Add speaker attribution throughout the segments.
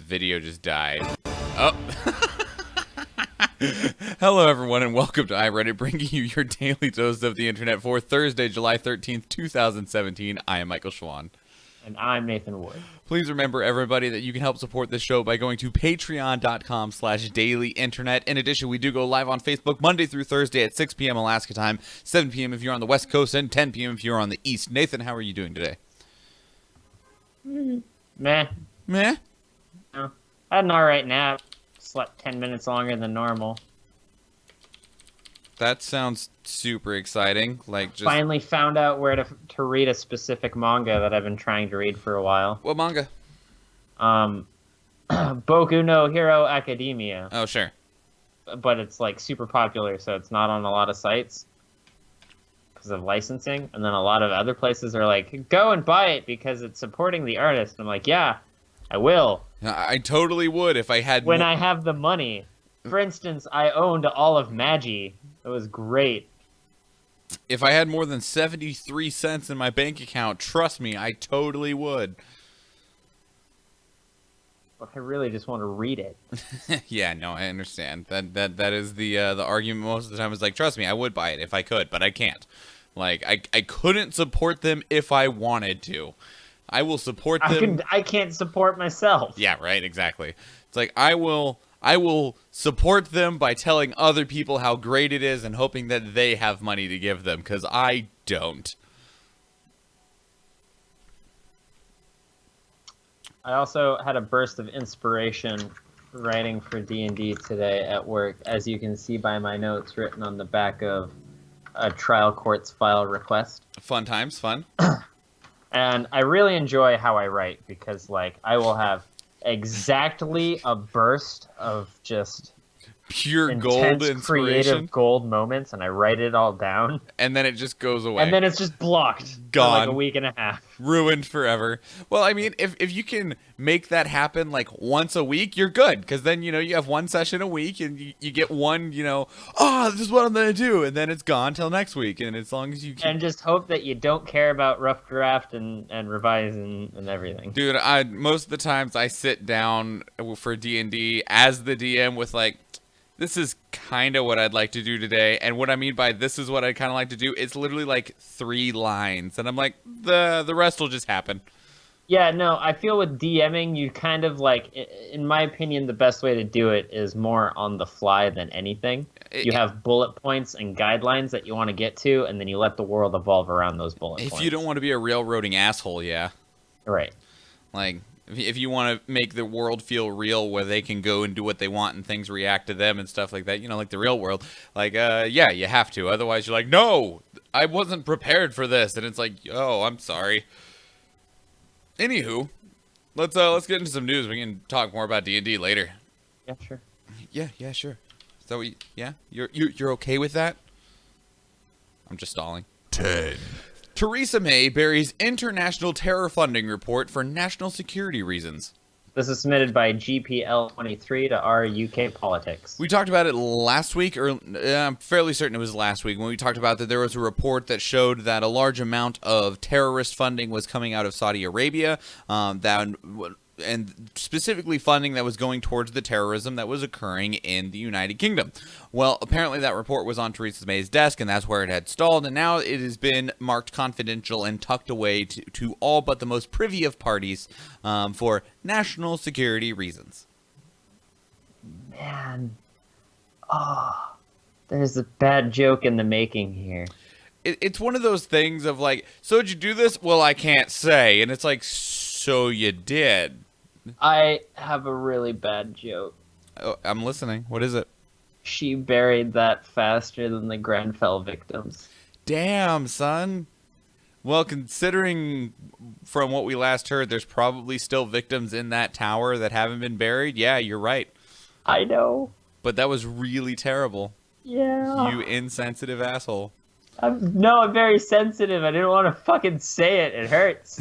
Speaker 1: video just died. Oh. Hello, everyone, and welcome to iReadit, bringing you your daily dose of the internet for Thursday, July 13th, 2017. I am Michael Schwahn.
Speaker 2: And I'm Nathan Wood.
Speaker 1: Please remember, everybody, that you can help support this show by going to patreon.com/dailyinternet. In addition, we do go live on Facebook Monday through Thursday at 6 p.m. Alaska time, 7 p.m. if you're on the West Coast, and 10 p.m. if you're on the East. Nathan, how are you doing today?
Speaker 2: Meh.
Speaker 1: Meh?
Speaker 2: No. I had an alright nap. Slept 10 minutes longer than normal.
Speaker 1: That sounds super exciting. Like, just
Speaker 2: Finally found out where to read a specific manga that I've been trying to read for a while.
Speaker 1: What manga?
Speaker 2: Boku no Hero Academia.
Speaker 1: Oh, sure.
Speaker 2: But it's like super popular, so it's not on a lot of sites because of licensing. And then a lot of other places are like, go and buy it because it's supporting the artist. I'm like, yeah, I will.
Speaker 1: I totally would if I had
Speaker 2: When I have the money. For instance, I owned all of Magi. It was great.
Speaker 1: If I had more than 73 cents in my bank account, trust me, I totally would.
Speaker 2: But I really just want to read it.
Speaker 1: Yeah, no, I understand. That is the argument most of the time. Is like, trust me, I would buy it if I could, but I can't. Like, I couldn't support them if I wanted to. I will support them.
Speaker 2: I can't support myself.
Speaker 1: Yeah, right, exactly. It's like I will support them by telling other people how great it is and hoping that they have money to give them, because I don't.
Speaker 2: I also had a burst of inspiration writing for D&D today at work, as you can see by my notes written on the back of a trial court's file request.
Speaker 1: Fun times, fun.
Speaker 2: And I really enjoy how I write because, like, I will have exactly a burst of just
Speaker 1: Pure
Speaker 2: intense,
Speaker 1: gold inspiration,
Speaker 2: creative gold moments, and I write it all down.
Speaker 1: and then it just goes away.
Speaker 2: And then it's just blocked.
Speaker 1: Gone.
Speaker 2: For like a week and a half.
Speaker 1: Ruined forever. Well, I mean, if you can make that happen like once a week, you're good. Because then, you know, you have one session a week and you get one, you know, this is what I'm going to do. And then it's gone till next week. And as long as you can.
Speaker 2: And just hope that you don't care about rough draft and revise and everything.
Speaker 1: Dude, most of the times I sit down for D&D as the DM with like, this is kind of what I'd like to do today. And what I mean by this is what I'd kind of like to do, it's literally like 3 lines. And I'm like, the rest will just happen.
Speaker 2: Yeah, no, I feel with DMing, you kind of like, in my opinion, the best way to do it is more on the fly than anything. You have bullet points and guidelines that you want to get to, and then you let the world evolve around those bullet points.
Speaker 1: If you don't want to be a railroading asshole, yeah.
Speaker 2: Right.
Speaker 1: Like, if you want to make the world feel real where they can go and do what they want and things react to them and stuff like that, you know, like the real world, like, yeah, you have to. Otherwise, you're like, no, I wasn't prepared for this. And it's like, oh, I'm sorry. Anywho, let's get into some news. We can talk more about D&D later.
Speaker 2: Yeah, sure.
Speaker 1: Yeah, sure. So, yeah? You're okay with that? I'm just stalling.
Speaker 3: 10.
Speaker 1: Theresa May buries international terror funding report for national security reasons.
Speaker 2: This is submitted by GPL23 to our UK Politics.
Speaker 1: We talked about it last week, or I'm fairly certain it was last week, when we talked about that there was a report that showed that a large amount of terrorist funding was coming out of Saudi Arabia, and specifically funding that was going towards the terrorism that was occurring in the United Kingdom. Well, apparently that report was on Theresa May's desk, and that's where it had stalled, and now it has been marked confidential and tucked away to all but the most privy of parties for national security reasons.
Speaker 2: Man. There's a bad joke in the making here.
Speaker 1: It's one of those things of like, so did you do this? Well, I can't say. And it's like, so you did.
Speaker 2: I have a really bad joke.
Speaker 1: Oh, I'm listening. What is it?
Speaker 2: She buried that faster than the Grenfell victims.
Speaker 1: Damn, son. Well, considering from what we last heard, there's probably still victims in that tower that haven't been buried. Yeah, you're right.
Speaker 2: I know.
Speaker 1: But that was really terrible.
Speaker 2: Yeah.
Speaker 1: You insensitive asshole.
Speaker 2: I'm very sensitive. I didn't want to fucking say it. It hurts.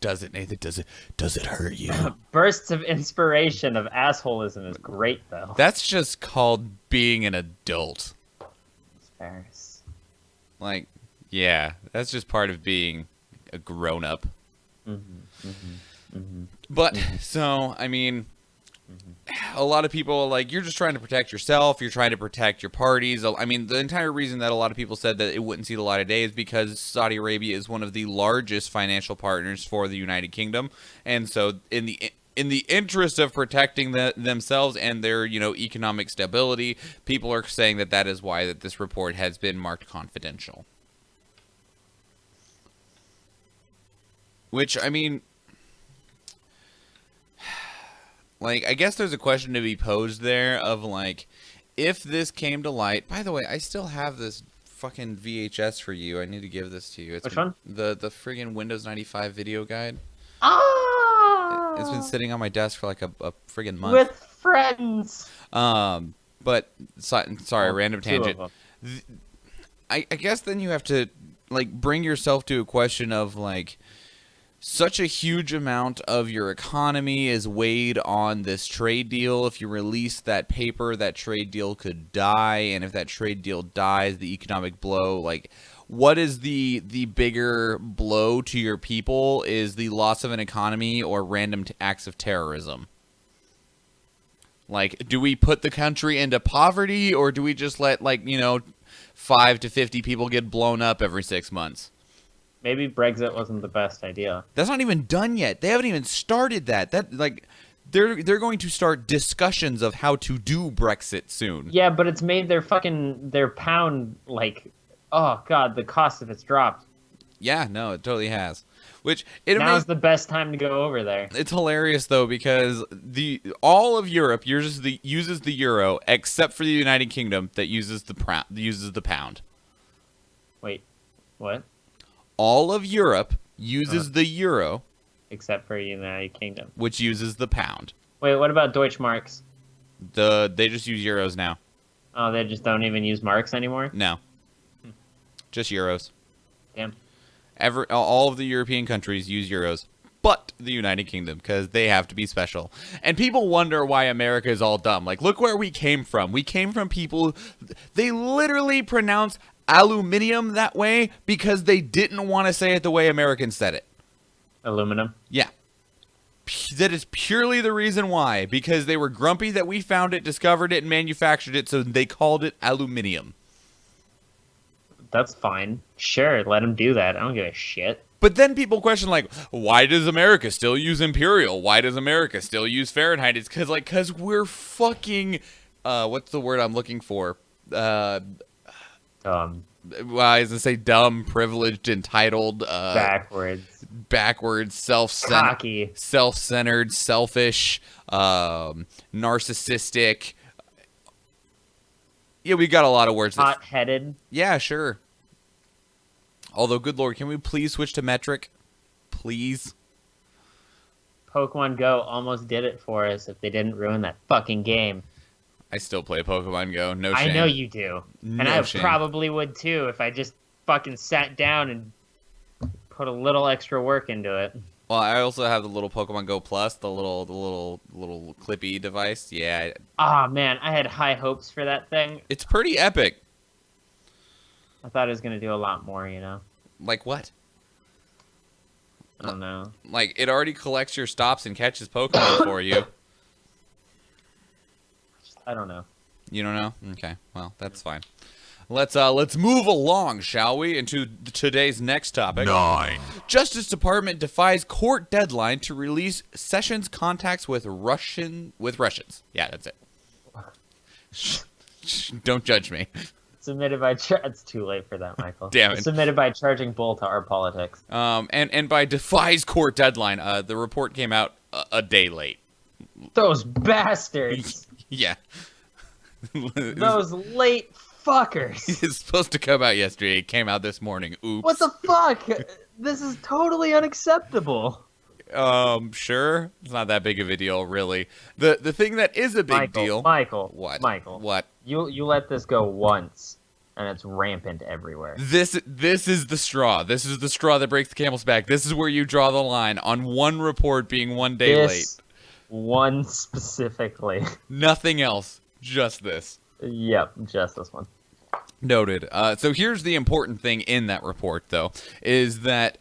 Speaker 1: Does it, Nathan? Does it hurt you?
Speaker 2: Bursts of inspiration of assholism is great, though.
Speaker 1: That's just called being an adult.
Speaker 2: It's fair.
Speaker 1: Like, yeah, that's just part of being a grown-up. But so I mean, a lot of people are like, you're just trying to protect yourself. You're trying to protect your parties. I mean, the entire reason that a lot of people said that it wouldn't see the light of day is because Saudi Arabia is one of the largest financial partners for the United Kingdom. And so in the interest of protecting themselves and their, economic stability, people are saying that is why that this report has been marked confidential. Which, I mean, like, I guess there's a question to be posed there of, like, if this came to light. By the way, I still have this fucking VHS for you. I need to give this to you.
Speaker 2: Which one?
Speaker 1: The friggin' Windows 95 video guide.
Speaker 2: Oh!
Speaker 1: It's been sitting on my desk for like a friggin' month.
Speaker 2: With friends.
Speaker 1: But sorry, random tangent. I guess then you have to, like, bring yourself to a question of, like, such a huge amount of your economy is weighed on this trade deal. If you release that paper, that trade deal could die. And if that trade deal dies, the economic blow, like, what is the bigger blow to your people? Is the loss of an economy or random acts of terrorism? Like, do we put the country into poverty, or do we just let, like, 5 to 50 people get blown up every 6 months?
Speaker 2: Maybe Brexit wasn't the best idea.
Speaker 1: That's not even done yet. They haven't even started that. They're going to start discussions of how to do Brexit soon.
Speaker 2: Yeah, but it's made their pound, like, oh god, the cost of it's dropped.
Speaker 1: Yeah, no, it totally has. Which
Speaker 2: now's the best time to go over there.
Speaker 1: It's hilarious though, because all of Europe uses the euro, except for the United Kingdom that uses the pound.
Speaker 2: Wait, what?
Speaker 1: All of Europe uses the euro,
Speaker 2: except for United Kingdom,
Speaker 1: which uses the pound.
Speaker 2: Wait, what about Deutschmarks?
Speaker 1: They just use euros now.
Speaker 2: Oh, they just don't even use marks anymore?
Speaker 1: No. Just euros.
Speaker 2: Damn.
Speaker 1: All of the European countries use euros, but the United Kingdom, because they have to be special. And people wonder why America is all dumb. Like, look where we came from. We came from people, they literally pronounce aluminium that way because they didn't want to say it the way Americans said it.
Speaker 2: Aluminum?
Speaker 1: Yeah. That is purely the reason why. Because they were grumpy that we found it, discovered it, and manufactured it, so they called it aluminium.
Speaker 2: That's fine. Sure, let them do that. I don't give a shit.
Speaker 1: But then people question, like, why does America still use imperial? Why does America still use Fahrenheit? It's because we're fucking, what's the word I'm looking for? Well, I was gonna say dumb, privileged, entitled, backwards,
Speaker 2: cocky,
Speaker 1: self-centered, selfish, narcissistic. Yeah, we got a lot of words.
Speaker 2: Hot-headed.
Speaker 1: Yeah, sure. Although, good lord, can we please switch to metric? Please?
Speaker 2: Pokemon Go almost did it for us if they didn't ruin that fucking game.
Speaker 1: I still play Pokemon Go, no shame.
Speaker 2: I know you do.
Speaker 1: No
Speaker 2: and I
Speaker 1: shame.
Speaker 2: Probably would too if I just fucking sat down and put a little extra work into it.
Speaker 1: Well, I also have the little Pokemon Go Plus, the little clippy device. Yeah.
Speaker 2: Ah, man, I had high hopes for that thing.
Speaker 1: It's pretty epic.
Speaker 2: I thought it was gonna do a lot more,
Speaker 1: Like what?
Speaker 2: I don't know.
Speaker 1: Like, it already collects your stops and catches Pokemon for you.
Speaker 2: I don't know.
Speaker 1: You don't know? Okay, well, that's fine. Let's move along, shall we, into today's next topic.
Speaker 3: 9.
Speaker 1: Justice Department defies court deadline to release Sessions' contacts with Russians. Yeah, that's it. Don't judge me.
Speaker 2: Submitted by it's too late for that, Michael.
Speaker 1: Damn it.
Speaker 2: Submitted by Charging Bull to Our Politics.
Speaker 1: And by defies court deadline. The report came out a day late.
Speaker 2: Those bastards.
Speaker 1: Yeah.
Speaker 2: Those late fuckers.
Speaker 1: It's supposed to come out yesterday. It came out this morning. Oops.
Speaker 2: What the fuck? This is totally unacceptable.
Speaker 1: Sure. It's not that big of a deal, really. The thing that is a big deal.
Speaker 2: Michael.
Speaker 1: What?
Speaker 2: Michael.
Speaker 1: What?
Speaker 2: You let this go once, and it's rampant everywhere.
Speaker 1: This is the straw. This is the straw that breaks the camel's back. This is where you draw the line on one report being one day late.
Speaker 2: One specifically.
Speaker 1: Nothing else. Just this.
Speaker 2: Yep, just this one.
Speaker 1: Noted. So here's the important thing in that report, though, is that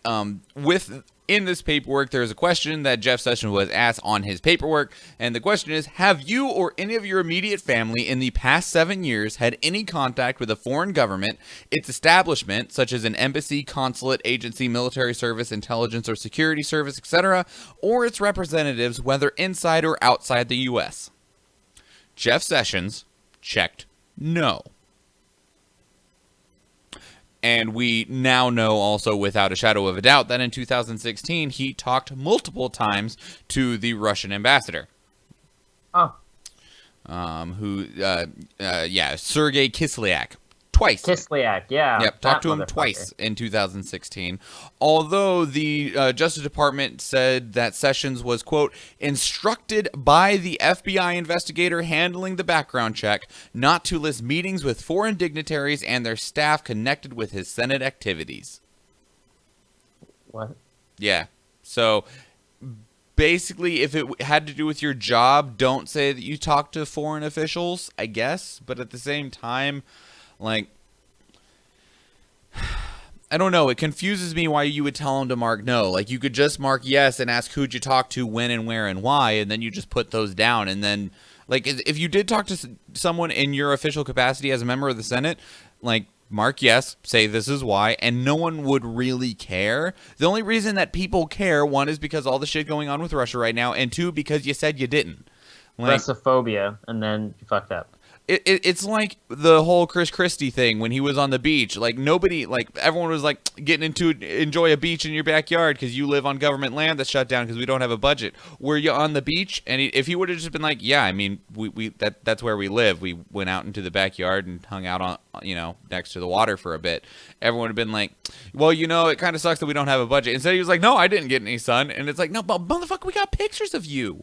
Speaker 1: in this paperwork, there's a question that Jeff Sessions was asked on his paperwork, and the question is, have you or any of your immediate family in the past 7 years had any contact with a foreign government, its establishment, such as an embassy, consulate, agency, military service, intelligence or security service, etc., or its representatives, whether inside or outside the U.S.? Jeff Sessions checked no. And we now know also without a shadow of a doubt that in 2016 he talked multiple times to the Russian ambassador.
Speaker 2: Oh.
Speaker 1: Sergei Kislyak. Twice.
Speaker 2: Kislyak, yeah.
Speaker 1: Yep, talked to him twice in 2016. Although the Justice Department said that Sessions was, quote, instructed by the FBI investigator handling the background check not to list meetings with foreign dignitaries and their staff connected with his Senate activities.
Speaker 2: What?
Speaker 1: Yeah. So basically, if it had to do with your job, don't say that you talk to foreign officials, I guess. But at the same time, like, I don't know. It confuses me why you would tell him to mark no. Like, you could just mark yes and ask who'd you talk to, when and where and why, and then you just put those down. And then, like, if you did talk to someone in your official capacity as a member of the Senate, like, mark yes, say this is why, and no one would really care. The only reason that people care, one, is because all the shit going on with Russia right now, and two, because you said you didn't. Like,
Speaker 2: Russophobia, and then you fucked up.
Speaker 1: It's like the whole Chris Christie thing when he was on the beach. Like, nobody, like, everyone was like getting into enjoy a beach in your backyard because you live on government land that's shut down because we don't have a budget. Were you on the beach? And if he would have just been like, yeah, I mean, that's where we live. We went out into the backyard and hung out on, next to the water for a bit. Everyone would have been like, well, it kind of sucks that we don't have a budget. Instead, he was like, no, I didn't get any sun. And it's like, no, but motherfucker, we got pictures of you.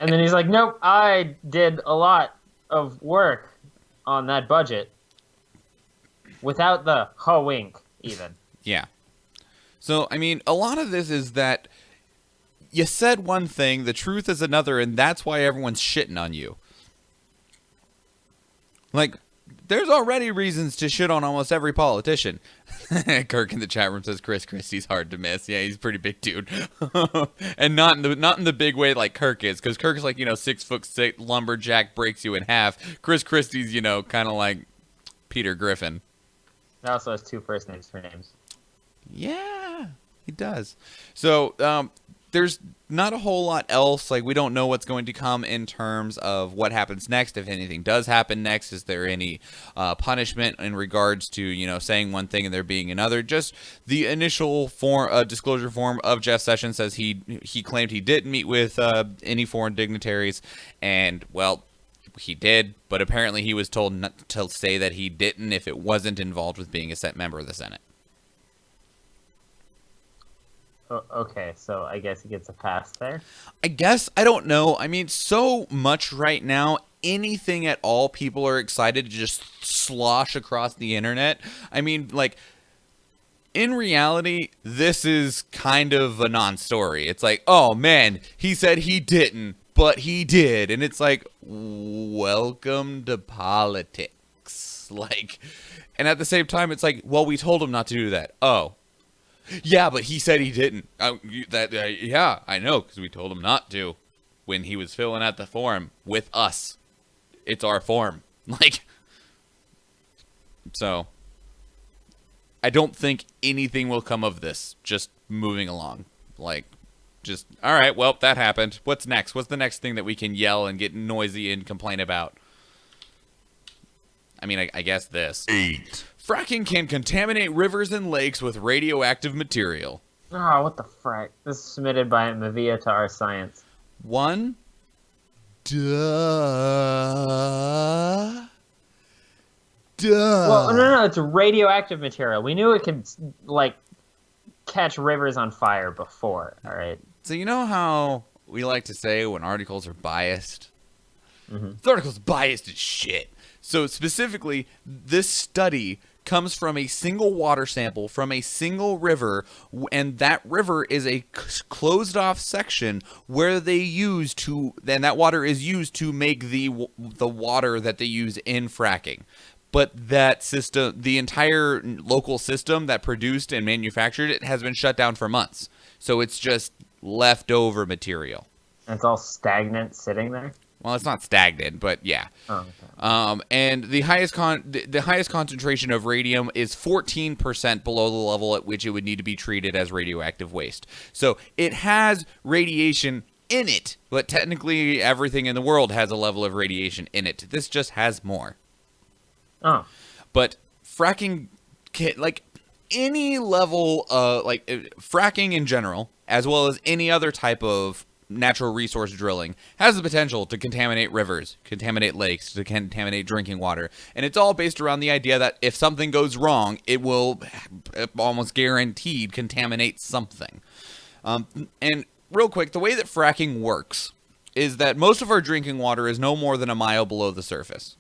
Speaker 2: And then he's like, nope, I did a lot of work on that budget without the wink even.
Speaker 1: Yeah. So, I mean, a lot of this is that you said one thing, the truth is another, and that's why everyone's shitting on you. Like, there's already reasons to shit on almost every politician. Kirk in the chat room says Chris Christie's hard to miss. Yeah, he's a pretty big dude. And not in the big way like Kirk is, because Kirk's like, 6'6" lumberjack, breaks you in half. Chris Christie's, kind of like Peter Griffin.
Speaker 2: He also has two first names for names.
Speaker 1: Yeah, he does. So, there's not a whole lot else. Like, we don't know what's going to come in terms of what happens next. If anything does happen next, is there any punishment in regards to, saying one thing and there being another? Just the initial disclosure form of Jeff Sessions says he claimed he didn't meet with any foreign dignitaries. And, well, he did, but apparently he was told not to say that he didn't if it wasn't involved with being a member of the Senate.
Speaker 2: Okay, so I guess he gets a pass there?
Speaker 1: I guess. I don't know. I mean, so much right now, anything at all, people are excited to just slosh across the internet. I mean, like, in reality, this is kind of a non-story. It's like, oh, man, he said he didn't, but he did. And it's like, welcome to politics. Like, and at the same time, it's like, well, we told him not to do that. Oh. Yeah, but he said he didn't. Yeah, I know, because we told him not to when he was filling out the form with us. It's our form. Like, so I don't think anything will come of this. Just moving along. Like, just, all right, well, that happened. What's next? What's the next thing that we can yell and get noisy and complain about? I mean, I guess this. 8. Fracking can contaminate rivers and lakes with radioactive material.
Speaker 2: Oh, what the frack? This is submitted by Mavia to Our Science.
Speaker 1: 1. Duh.
Speaker 2: Well, no, it's radioactive material. We knew it could, like, catch rivers on fire before, all right?
Speaker 1: So you know how we like to say when articles are biased?
Speaker 2: Mm-hmm.
Speaker 1: The article's biased as shit. So specifically, this study comes from a single water sample from a single river, and that river is a closed off section where they use to, and that water is used to make the water that they use in fracking. but that system, the entire local system that produced and manufactured it, has been shut down for months. So it's just leftover material.
Speaker 2: It's all stagnant sitting there?
Speaker 1: Well, it's not stagnant, but yeah.
Speaker 2: Oh, okay.
Speaker 1: And the highest concentration of radium is 14% below the level at which it would need to be treated as radioactive waste. So it has radiation in it, but technically everything in the world has a level of radiation in it. This just has more.
Speaker 2: Oh.
Speaker 1: But fracking, like any level, fracking in general, as well as any other type of natural resource drilling, has the potential to contaminate rivers, contaminate lakes, to contaminate drinking water. And it's all based around the idea that if something goes wrong, it will almost guaranteed contaminate something. And real quick, the way that fracking works is that most of our drinking water is no more than a mile below the surface.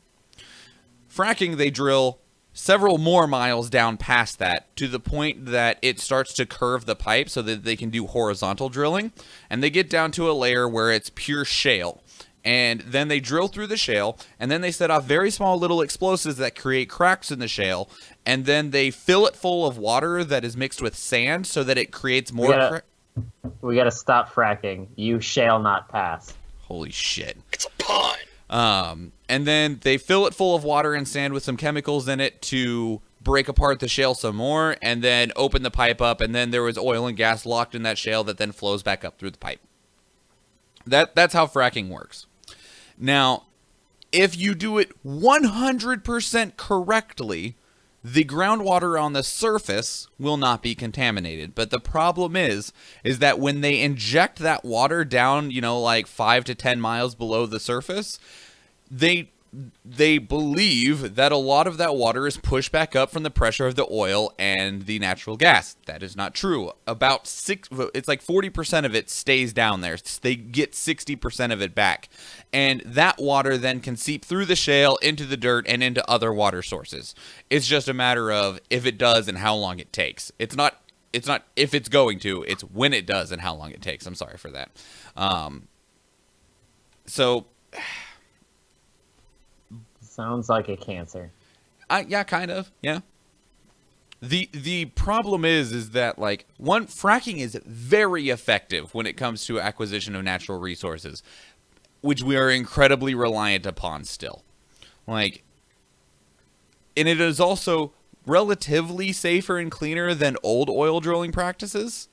Speaker 1: Fracking, they drill several more miles down past that to the point that it starts to curve the pipe so that they can do horizontal drilling, and they get down to a layer where it's pure shale. And then they drill through the shale, and then they set off very small little explosives that create cracks in the shale, and then they fill it full of water that is mixed with sand so that it creates more
Speaker 2: we gotta stop fracking. You shall not pass.
Speaker 1: Holy shit.
Speaker 3: It's a pun.
Speaker 1: And then they fill it full of water and sand with some chemicals in it to break apart the shale some more, and then open the pipe up, and then there was oil and gas locked in that shale that then flows back up through the pipe. That's how fracking works. Now, if you do it 100% correctly, the groundwater on the surface will not be contaminated. But the problem is that when they inject that water down, like 5 to 10 miles below the surface, they believe that a lot of that water is pushed back up from the pressure of the oil and the natural gas. That is not true. It's like 40% of it stays down there. They get 60% of it back. And that water then can seep through the shale into the dirt and into other water sources. It's just a matter of if it does and how long it takes. It's not if it's going to, it's when it does and how long it takes. I'm sorry for that.
Speaker 2: Sounds like a cancer.
Speaker 1: Yeah, kind of. Yeah. The problem is that fracking is very effective when it comes to acquisition of natural resources, which we are incredibly reliant upon still. And it is also relatively safer and cleaner than old oil drilling practices,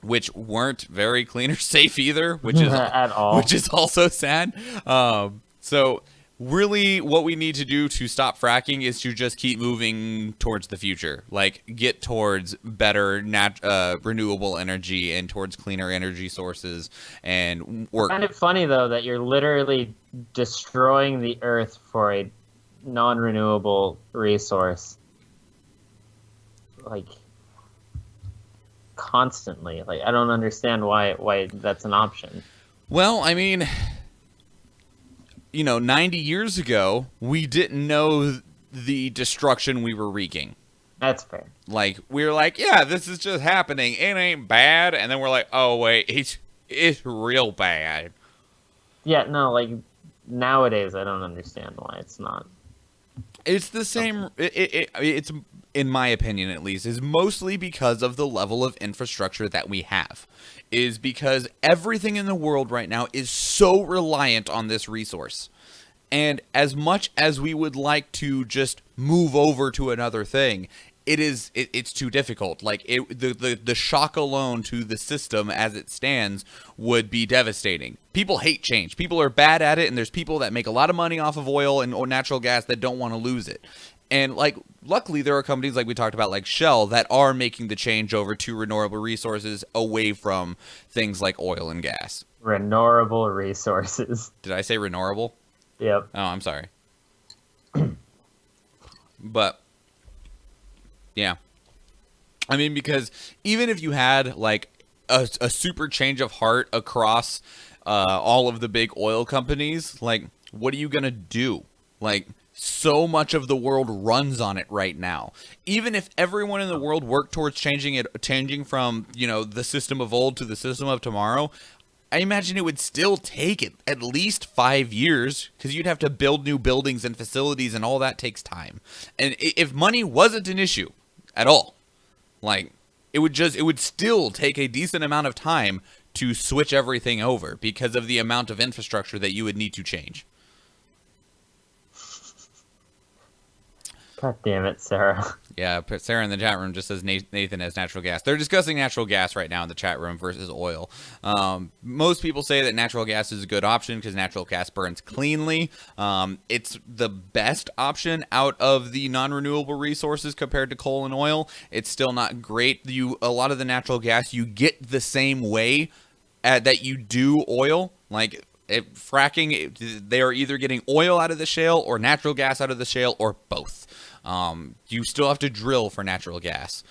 Speaker 1: which weren't very clean or safe either, which is
Speaker 2: at all.
Speaker 1: Which is also sad. So really what we need to do to stop fracking is to just keep moving towards the future, get towards better renewable energy and towards cleaner energy sources and work.
Speaker 2: It's kind of funny though that you're literally destroying the earth for a non-renewable resource constantly. I don't understand why that's an option.
Speaker 1: Well, I mean, 90 years ago, we didn't know the destruction we were wreaking.
Speaker 2: That's fair.
Speaker 1: We were like, yeah, this is just happening. It ain't bad. And then we're like, oh, wait, it's real bad.
Speaker 2: Yeah, no, nowadays I don't understand why it's not.
Speaker 1: It's the same. It's, in my opinion at least, is mostly because of the level of infrastructure that we have. Is because everything in the world right now is so reliant on this resource. And as much as we would like to just move over to another thing, it's too difficult. The shock alone to the system as it stands would be devastating. People hate change. People are bad at it, and there's people that make a lot of money off of oil and or natural gas that don't want to lose it. And luckily there are companies like we talked about, like Shell, that are making the change over to renewable resources away from things like oil and gas.
Speaker 2: Renewable resources.
Speaker 1: Did I say renewable?
Speaker 2: Yep.
Speaker 1: Oh, I'm sorry. But yeah, I mean, because even if you had a super change of heart across all of the big oil companies, what are you gonna do? So much of the world runs on it right now. Even if everyone in the world worked towards changing from, the system of old to the system of tomorrow, I imagine it would still take at least 5 years, because you'd have to build new buildings and facilities, and all that takes time. And if money wasn't an issue at all, like, it would still take a decent amount of time to switch everything over because of the amount of infrastructure that you would need to change.
Speaker 2: God damn it, Sarah.
Speaker 1: Yeah, Sarah in the chat room just says Nathan has natural gas. They're discussing natural gas right now in the chat room versus oil. Most people say that natural gas is a good option because natural gas burns cleanly. It's the best option out of the non-renewable resources compared to coal and oil. It's still not great. A lot of the natural gas you get the same way that you do oil. Like fracking, they are either getting oil out of the shale or natural gas out of the shale or both. You still have to drill for natural gas.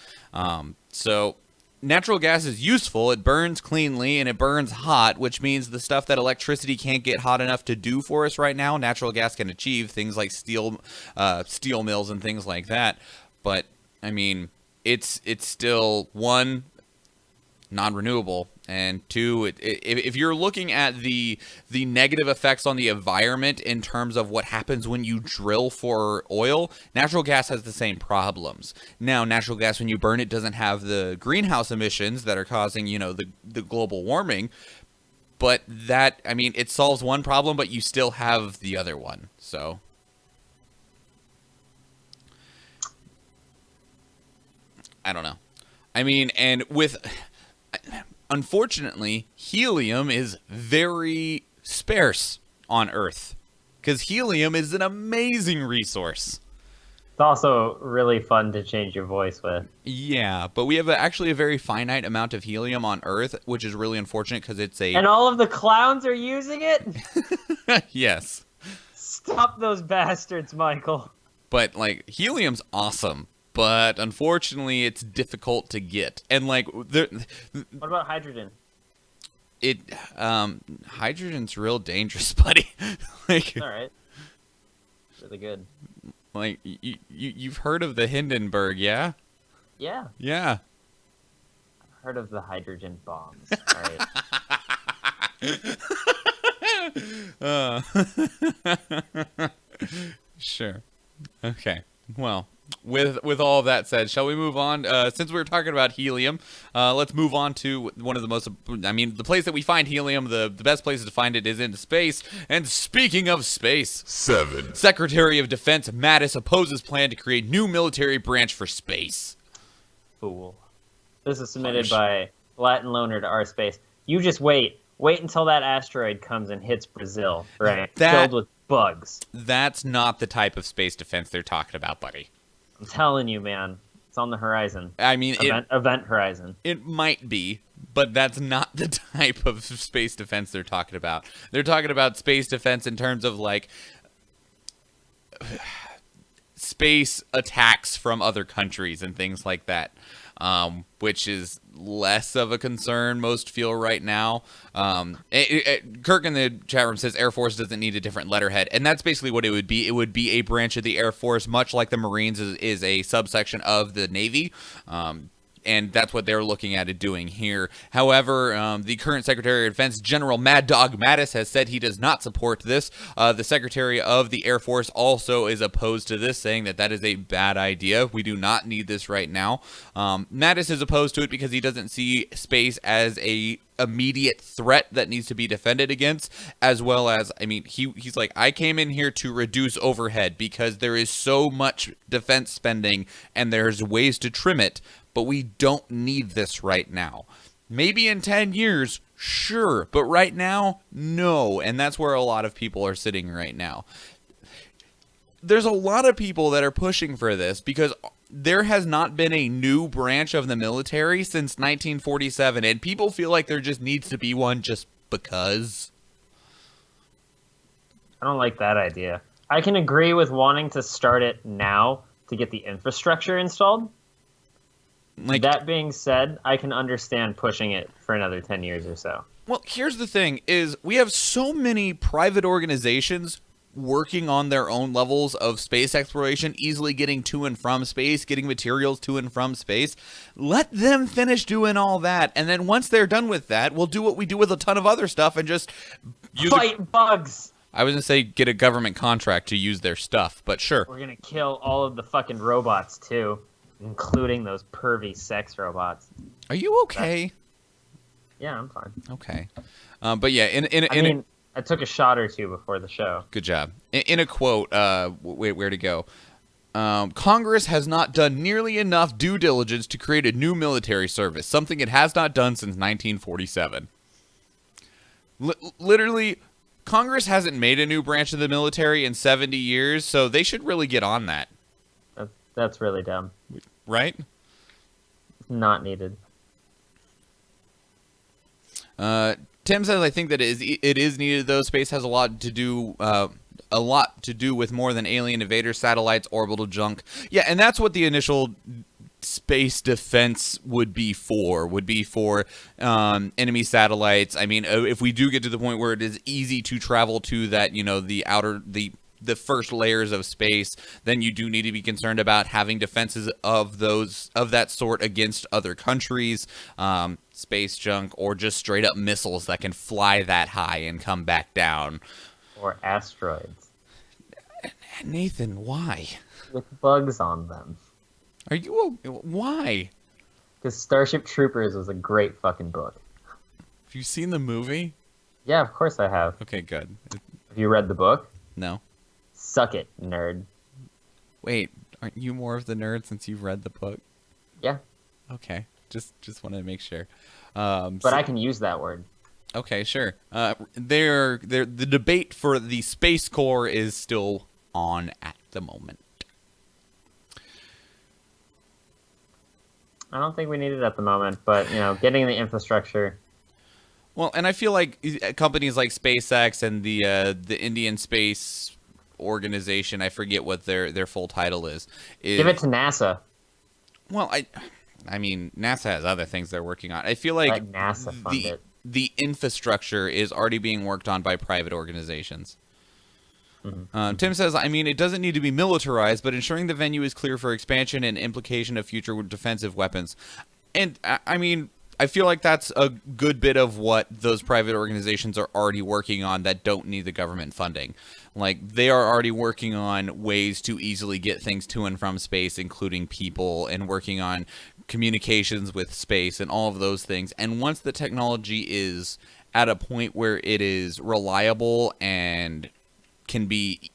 Speaker 1: So natural gas is useful. It burns cleanly and it burns hot, which means the stuff that electricity can't get hot enough to do for us right now, natural gas can achieve, things like steel mills and things like that. But I mean, it's still, one, non-renewable, and two, if you're looking at the negative effects on the environment in terms of what happens when you drill for oil, natural gas has the same problems. Now, natural gas, when you burn it, doesn't have the greenhouse emissions that are causing, the global warming, but that, I mean, it solves one problem, but you still have the other one, so. I don't know. I mean, and unfortunately, helium is very sparse on Earth, because helium is an amazing resource.
Speaker 2: It's also really fun to change your voice with.
Speaker 1: Yeah, but we have actually a very finite amount of helium on Earth, which is really unfortunate because it's a...
Speaker 2: And all of the clowns are using it?
Speaker 1: Yes.
Speaker 2: Stop those bastards, Michael.
Speaker 1: But, like, helium's awesome. But unfortunately, it's difficult to get. And like,
Speaker 2: what about hydrogen?
Speaker 1: Hydrogen's real dangerous, buddy. Like,
Speaker 2: all right, really good.
Speaker 1: Like, you've heard of the Hindenburg, yeah?
Speaker 2: Yeah.
Speaker 1: Yeah.
Speaker 2: I've heard of the hydrogen bombs. All
Speaker 1: right. Sure. Okay. Well. With all of that said, shall we move on? Since we were talking about helium, let's move on to one of the most... I mean, the place that we find helium, the best places to find it is in space. And speaking of space...
Speaker 3: 7.
Speaker 1: Secretary of Defense Mattis opposes plan to create new military branch for space.
Speaker 2: Fool. This is submitted by Latin Loner to our space. You just wait. Wait until that asteroid comes and hits Brazil, right? Filled with bugs.
Speaker 1: That's not the type of space defense they're talking about, buddy.
Speaker 2: I'm telling you, man. It's on the horizon.
Speaker 1: I mean,
Speaker 2: event horizon.
Speaker 1: It might be, but that's not the type of space defense they're talking about. They're talking about space defense in terms of, like, space attacks from other countries and things like that, which is less of a concern most feel right now. Kirk in the chat room says Air Force doesn't need a different letterhead, and that's basically what it would be. It would be a branch of the Air Force, much like the Marines is a subsection of the Navy. And that's what they're looking at it doing here. However, the current Secretary of Defense, General Mad Dog Mattis, has said he does not support this. The Secretary of the Air Force also is opposed to this, saying that is a bad idea. We do not need this right now. Mattis is opposed to it because he doesn't see space as a immediate threat that needs to be defended against, as well as, I mean, he's like, I came in here to reduce overhead because there is so much defense spending and there's ways to trim it, but we don't need this right now. Maybe in 10 years, sure, but right now, no. And that's where a lot of people are sitting right now. There's a lot of people that are pushing for this because there has not been a new branch of the military since 1947, and people feel like there just needs to be one just because.
Speaker 2: I don't like that idea. I can agree with wanting to start it now to get the infrastructure installed. Like, that being said, I can understand pushing it for another 10 years or so.
Speaker 1: Well, here's the thing, is we have so many private organizations working on their own levels of space exploration, easily getting to and from space, getting materials to and from space. Let them finish doing all that, and then once they're done with that, we'll do what we do with a ton of other stuff and just
Speaker 2: fight bugs.
Speaker 1: I was going to say get a government contract to use their stuff, but sure.
Speaker 2: We're going to kill all of the fucking robots, too, including those pervy sex robots.
Speaker 1: Are you okay?
Speaker 2: Yeah, I'm fine.
Speaker 1: Okay. But yeah,
Speaker 2: I took a shot or two before the show.
Speaker 1: Good job. In a quote, wait, where to go? Congress has not done nearly enough due diligence to create a new military service, something it has not done since 1947. Literally, Congress hasn't made a new branch of the military in 70 years, so they should really get on that.
Speaker 2: That's really dumb.
Speaker 1: Right?
Speaker 2: Not needed.
Speaker 1: Tim says, I think that it is needed, though. Space has a lot to do with more than alien invaders, satellites, orbital junk. Yeah, and that's what the initial space defense would be for enemy satellites. I mean, if we do get to the point where it is easy to travel to that, the first layers of space, then you do need to be concerned about having defenses of that sort against other countries, space junk, or just straight up missiles that can fly that high and come back down.
Speaker 2: Or asteroids.
Speaker 1: Nathan, why?
Speaker 2: With bugs on them.
Speaker 1: Are you... Why?
Speaker 2: Because Starship Troopers was a great fucking book.
Speaker 1: Have you seen the movie?
Speaker 2: Yeah, of course I have.
Speaker 1: Okay, good.
Speaker 2: Have you read the book?
Speaker 1: No.
Speaker 2: Suck it, nerd.
Speaker 1: Wait, aren't you more of the nerd since you've read the book?
Speaker 2: Yeah.
Speaker 1: Okay, just wanted to make sure.
Speaker 2: But I can use that word.
Speaker 1: Okay, sure. The debate for the Space Corps is still on at the moment.
Speaker 2: I don't think we need it at the moment, but, getting the infrastructure.
Speaker 1: Well, and I feel like companies like SpaceX and the Indian Space Organization, I forget what their full title is.
Speaker 2: Give it to NASA.
Speaker 1: Well, I mean, NASA has other things they're working on. I feel like
Speaker 2: Let NASA fund it.
Speaker 1: The infrastructure is already being worked on by private organizations. Mm-hmm. Tim says, I mean, it doesn't need to be militarized, but ensuring the venue is clear for expansion and implication of future defensive weapons. And, I mean, I feel like that's a good bit of what those private organizations are already working on that don't need the government funding. Like, they are already working on ways to easily get things to and from space, including people, and working on communications with space and all of those things. And once the technology is at a point where it is reliable and can be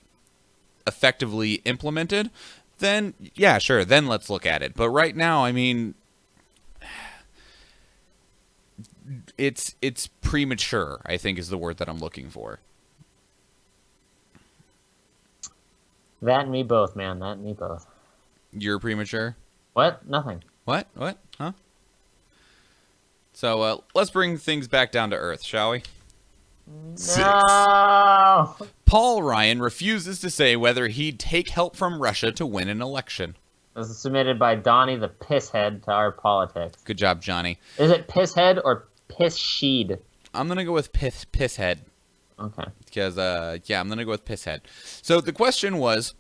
Speaker 1: effectively implemented, then, yeah, sure, then let's look at it. But right now, I mean, it's premature, I think is the word that I'm looking for.
Speaker 2: That and me both, man. That and me both.
Speaker 1: You're premature?
Speaker 2: What? Nothing.
Speaker 1: What? Huh? So, let's bring things back down to earth, shall we?
Speaker 2: No!
Speaker 1: 6. Paul Ryan refuses to say whether he'd take help from Russia to win an election.
Speaker 2: This is submitted by Donnie the Pisshead to our politics.
Speaker 1: Good job, Johnny.
Speaker 2: Is it Pisshead or Pissheed?
Speaker 1: I'm going to go with Pisshead.
Speaker 2: Okay.
Speaker 1: Because, I'm going to go with Pisshead. So the question was,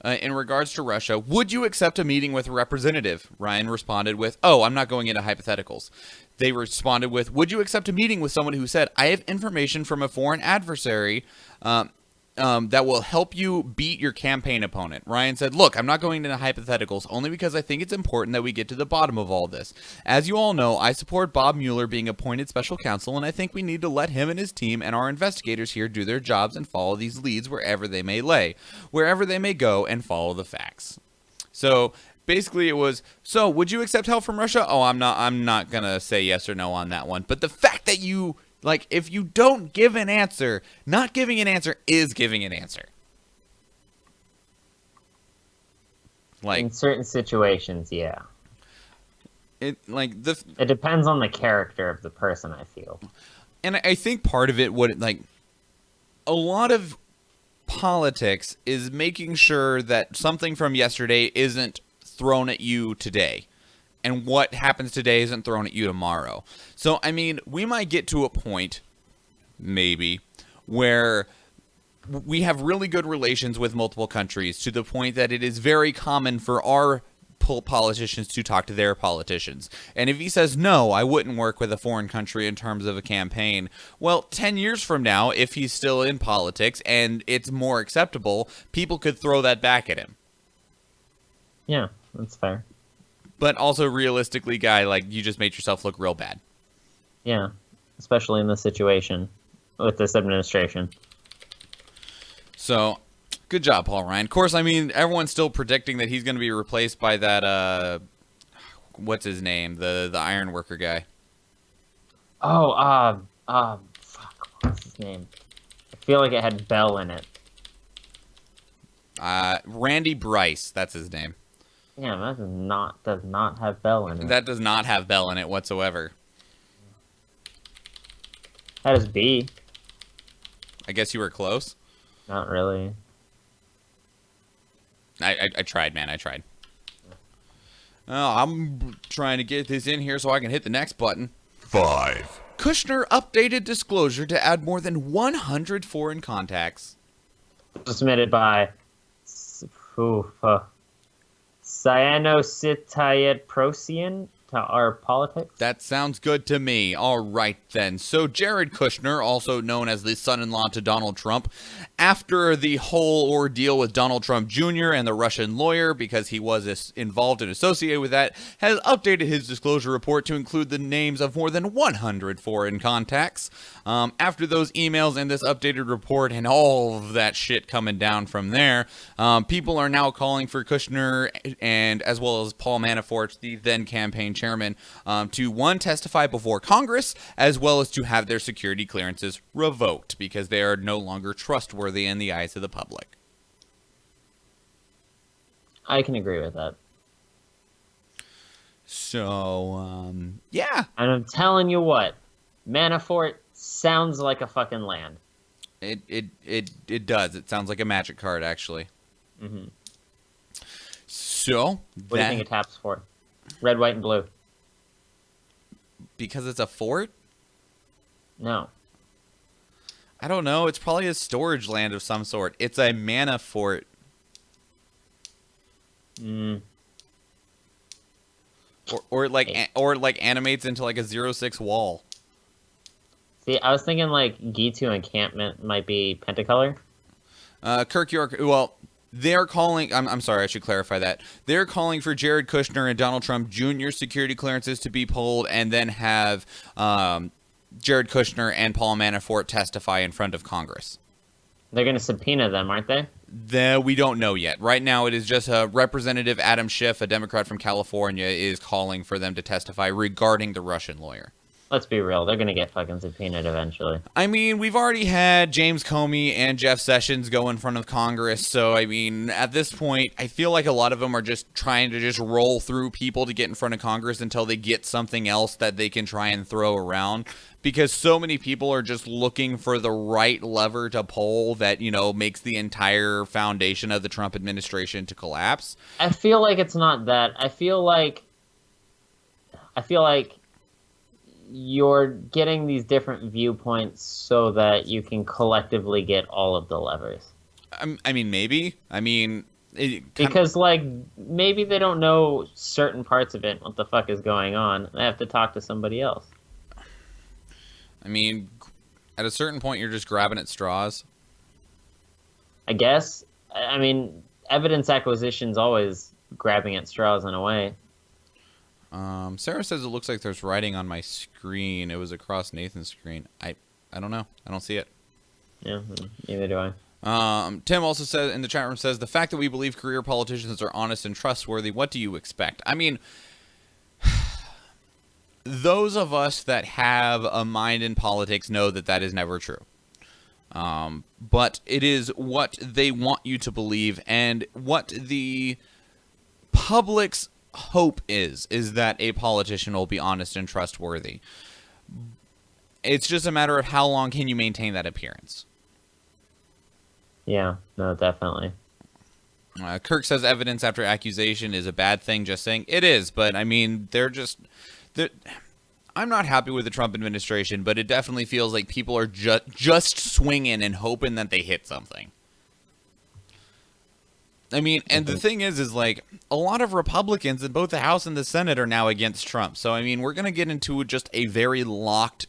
Speaker 1: in regards to Russia, would you accept a meeting with a representative? Ryan responded with, I'm not going into hypotheticals. They responded with, would you accept a meeting with someone who said, I have information from a foreign adversary that will help you beat your campaign opponent? Ryan said, look, I'm not going into hypotheticals only because I think it's important that we get to the bottom of all this. As you all know, I support Bob Mueller being appointed special counsel, and I think we need to let him and his team and our investigators here do their jobs and follow these leads wherever they may lay, wherever they may go, and follow the facts. So basically it was, so would you accept help from Russia? I'm not going to say yes or no on that one. But the fact that you... Like, if you don't give an answer, not giving an answer is giving an answer. Like,
Speaker 2: in certain situations, yeah.
Speaker 1: It
Speaker 2: depends on the character of the person, I feel.
Speaker 1: And I think part of it a lot of politics is making sure that something from yesterday isn't thrown at you today. And what happens today isn't thrown at you tomorrow. So, I mean, we might get to a point, maybe, where we have really good relations with multiple countries to the point that it is very common for our politicians to talk to their politicians. And if he says, no, I wouldn't work with a foreign country in terms of a campaign, well, 10 years from now, if he's still in politics and it's more acceptable, people could throw that back at him.
Speaker 2: Yeah, that's fair.
Speaker 1: But also, realistically, guy, like, you just made yourself look real bad.
Speaker 2: Yeah, especially in this situation with this administration.
Speaker 1: So, good job, Paul Ryan. Of course, I mean, everyone's still predicting that he's going to be replaced by that, what's his name? The ironworker guy.
Speaker 2: Oh, fuck, what's his name? I feel like it had Bell in it.
Speaker 1: Randy Bryce, that's his name.
Speaker 2: Yeah, that does not have Bell in it.
Speaker 1: That does not have Bell in it whatsoever.
Speaker 2: That is B.
Speaker 1: I guess you were close.
Speaker 2: Not really.
Speaker 1: I tried, man. I tried. Oh, I'm trying to get this in here so I can hit the next button.
Speaker 3: 5.
Speaker 1: Kushner updated disclosure to add more than 100 foreign contacts.
Speaker 2: Submitted by Cyanositayet to our politics.
Speaker 1: That sounds good to me. All right, then. So Jared Kushner, also known as the son-in-law to Donald Trump, after the whole ordeal with Donald Trump Jr. and the Russian lawyer, because he was involved and associated with that, has updated his disclosure report to include the names of more than 100 foreign contacts. After those emails and this updated report and all of that shit coming down from there, people are now calling for Kushner and as well as Paul Manafort, the then campaign chairman, to one, testify before Congress, as well as to have their security clearances revoked because they are no longer trustworthy in the eyes of the public.
Speaker 2: I can agree with that.
Speaker 1: So, yeah.
Speaker 2: And I'm telling you what, Manafort sounds like a fucking land.
Speaker 1: It does. It sounds like a magic card, actually.
Speaker 2: Mm-hmm.
Speaker 1: So,
Speaker 2: what do you think it taps for? Red, white, and blue.
Speaker 1: Because it's a fort?
Speaker 2: No.
Speaker 1: I don't know. It's probably a storage land of some sort. It's a mana fort. Or like animates into like a 0-6 wall.
Speaker 2: See, I was thinking like Gitu encampment might be Pentacolor.
Speaker 1: Kirk York. Well, they're calling. I'm sorry. I should clarify that. They're calling for Jared Kushner and Donald Trump Jr. security clearances to be pulled, and then have Jared Kushner and Paul Manafort testify in front of Congress.
Speaker 2: They're going to subpoena them, aren't they?
Speaker 1: We don't know yet. Right now, it is just Representative Adam Schiff, a Democrat from California, is calling for them to testify regarding the Russian lawyer.
Speaker 2: Let's be real. They're going to get fucking subpoenaed eventually.
Speaker 1: I mean, we've already had James Comey and Jeff Sessions go in front of Congress. So, I mean, at this point, I feel like a lot of them are just trying to just roll through people to get in front of Congress until they get something else that they can try and throw around. Because so many people are just looking for the right lever to pull that, you know, makes the entire foundation of the Trump administration to collapse.
Speaker 2: I feel like it's not that. I feel like you're getting these different viewpoints so that you can collectively get all of the levers.
Speaker 1: I mean, maybe. I mean...
Speaker 2: Because, like, maybe they don't know certain parts of it, what the fuck is going on. They have to talk to somebody else.
Speaker 1: I mean, at a certain point, you're just grabbing at straws.
Speaker 2: I guess. I mean, evidence acquisition's always grabbing at straws in a way.
Speaker 1: Sarah says it looks like there's writing on my screen. It was across Nathan's screen. I don't know. I don't see it.
Speaker 2: Yeah, neither do I.
Speaker 1: Tim also says in the chat room, says the fact that we believe career politicians are honest and trustworthy. What do you expect? I mean, those of us that have a mind in politics know that that is never true. But it is what they want you to believe, and what the public's hope is that a politician will be honest and trustworthy. It's just a matter of how long can you maintain that appearance.
Speaker 2: Yeah, no, definitely.
Speaker 1: Kirk says evidence after accusation is a bad thing. Just saying it is, but I mean, I'm not happy with the Trump administration, but it definitely feels like people are just swinging and hoping that they hit something. I mean, and the thing is like a lot of Republicans in both the House and the Senate are now against Trump. So, I mean, we're going to get into just a very locked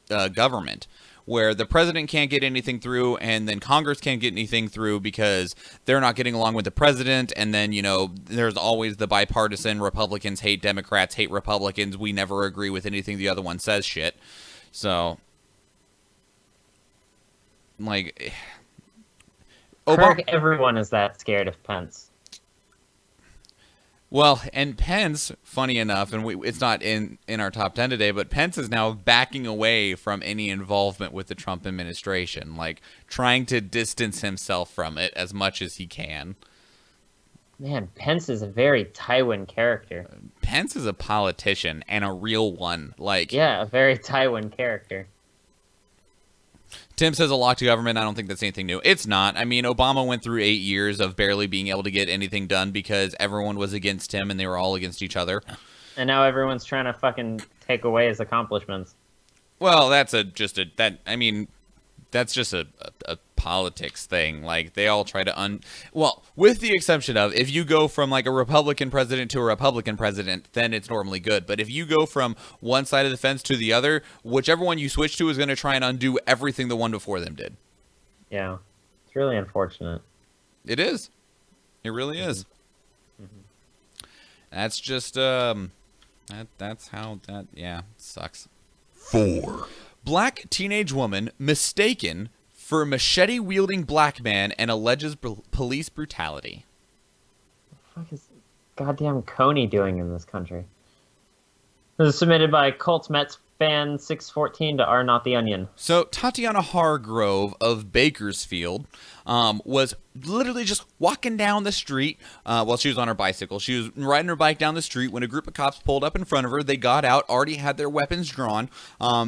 Speaker 1: government where the president can't get anything through and then Congress can't get anything through because they're not getting along with the president. And then, you know, there's always the bipartisan Republicans hate Democrats, hate Republicans. We never agree with anything the other one says shit. So, like...
Speaker 2: Kirk, everyone is that scared of Pence.
Speaker 1: Well, and Pence, funny enough, and it's not in our top 10 today, but Pence is now backing away from any involvement with the Trump administration, like trying to distance himself from it as much as he can.
Speaker 2: Man, Pence is a very Tywin character.
Speaker 1: Pence is a politician and a real one.
Speaker 2: Yeah, a very Tywin character.
Speaker 1: Tim says a locked government. I don't think that's anything new. It's not. I mean, Obama went through 8 years of barely being able to get anything done because everyone was against him and they were all against each other.
Speaker 2: And now everyone's trying to fucking take away his accomplishments.
Speaker 1: Well, that's just a politics thing. Like, they all try to well, with the exception of if you go from like a Republican president to a Republican president, then it's normally good. But if you go from one side of the fence to the other, whichever one you switch to is going to try and undo everything the one before them did.
Speaker 2: Yeah, it's really unfortunate.
Speaker 1: It is. It really is. Mm-hmm. That's just that's how that sucks.
Speaker 3: 4.
Speaker 1: Black teenage woman mistaken for machete wielding black man and alleges police brutality.
Speaker 2: What the fuck is goddamn Coney doing in this country? This is submitted by Colts Mets fan 614 to R Not the Onion.
Speaker 1: So Tatiana Hargrove of Bakersfield was literally just walking down the street while she was on her bicycle. She was riding her bike down the street when a group of cops pulled up in front of her. They got out, already had their weapons drawn.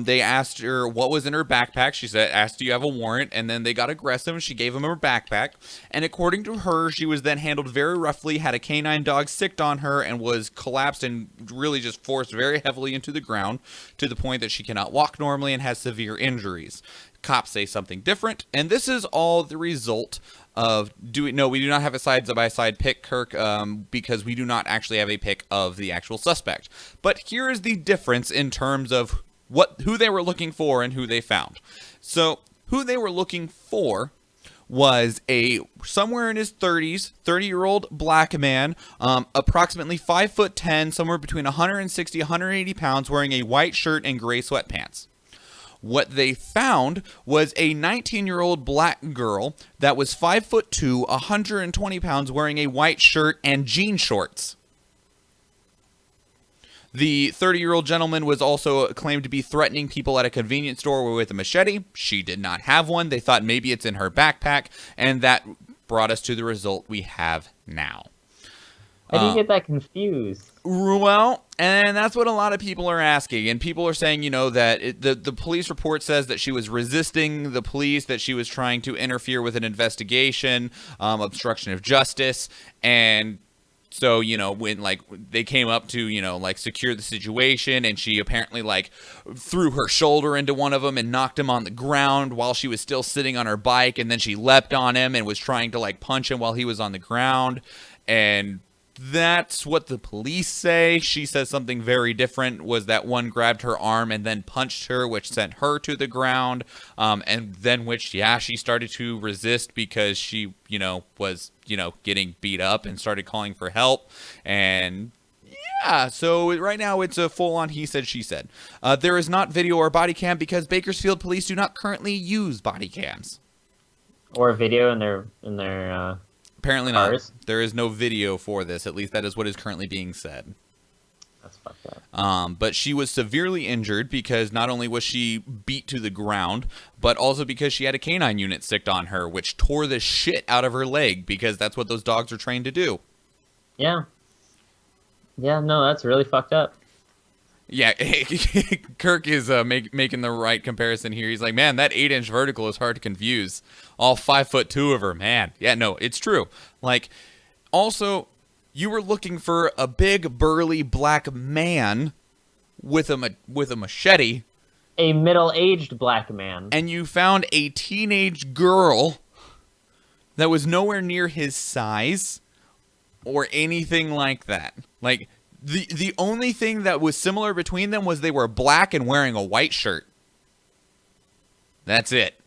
Speaker 1: They asked her what was in her backpack. She asked, do you have a warrant? And then they got aggressive and she gave them her backpack. And according to her, she was then handled very roughly, had a canine dog sicked on her, and was collapsed and really just forced very heavily into the ground to the point that she cannot walk normally and has severe injuries. Cops say something different, and this is all the result of we do not have a side-by-side pick, Kirk, because we do not actually have a pick of the actual suspect. But here is the difference in terms of who they were looking for and who they found. So who they were looking for was somewhere in his 30s, 30-year-old black man, approximately 5'10", somewhere between 160, 180 pounds, wearing a white shirt and gray sweatpants. What they found was a 19-year-old black girl that was 5'2", 120 pounds, wearing a white shirt and jean shorts. The 30-year-old gentleman was also claimed to be threatening people at a convenience store with a machete. She did not have one. They thought maybe it's in her backpack, and that brought us to the result we have now.
Speaker 2: How do you get that confused?
Speaker 1: Well, and that's what a lot of people are asking. And people are saying, that the police report says that she was resisting the police, that she was trying to interfere with an investigation, obstruction of justice. And so, when they came up to, secure the situation, and she apparently threw her shoulder into one of them and knocked him on the ground while she was still sitting on her bike. And then she leapt on him and was trying to punch him while he was on the ground. And that's what the police say. She says something very different, was that one grabbed her arm and then punched her, which sent her to the ground. And then she started to resist because she, was, getting beat up and started calling for help. And so right now it's a full-on he said, she said. There is not video or body cam because Bakersfield police do not currently use body cams.
Speaker 2: Or video in their
Speaker 1: Apparently
Speaker 2: cars.
Speaker 1: Not. There is no video for this. At least that is what is currently being said.
Speaker 2: That's fucked up.
Speaker 1: But she was severely injured because not only was she beat to the ground, but also because she had a canine unit sicked on her, which tore the shit out of her leg because that's what those dogs are trained to do.
Speaker 2: Yeah. Yeah, no, that's really fucked up.
Speaker 1: Yeah, Kirk is making the right comparison here. He's like, man, that 8-inch vertical is hard to confuse. All 5'2" of her, man. Yeah, no, it's true. Also, you were looking for a big, burly black man with a machete.
Speaker 2: A middle-aged black man.
Speaker 1: And you found a teenage girl that was nowhere near his size or anything like that. Like, the only thing that was similar between them was they were black and wearing a white shirt. That's it.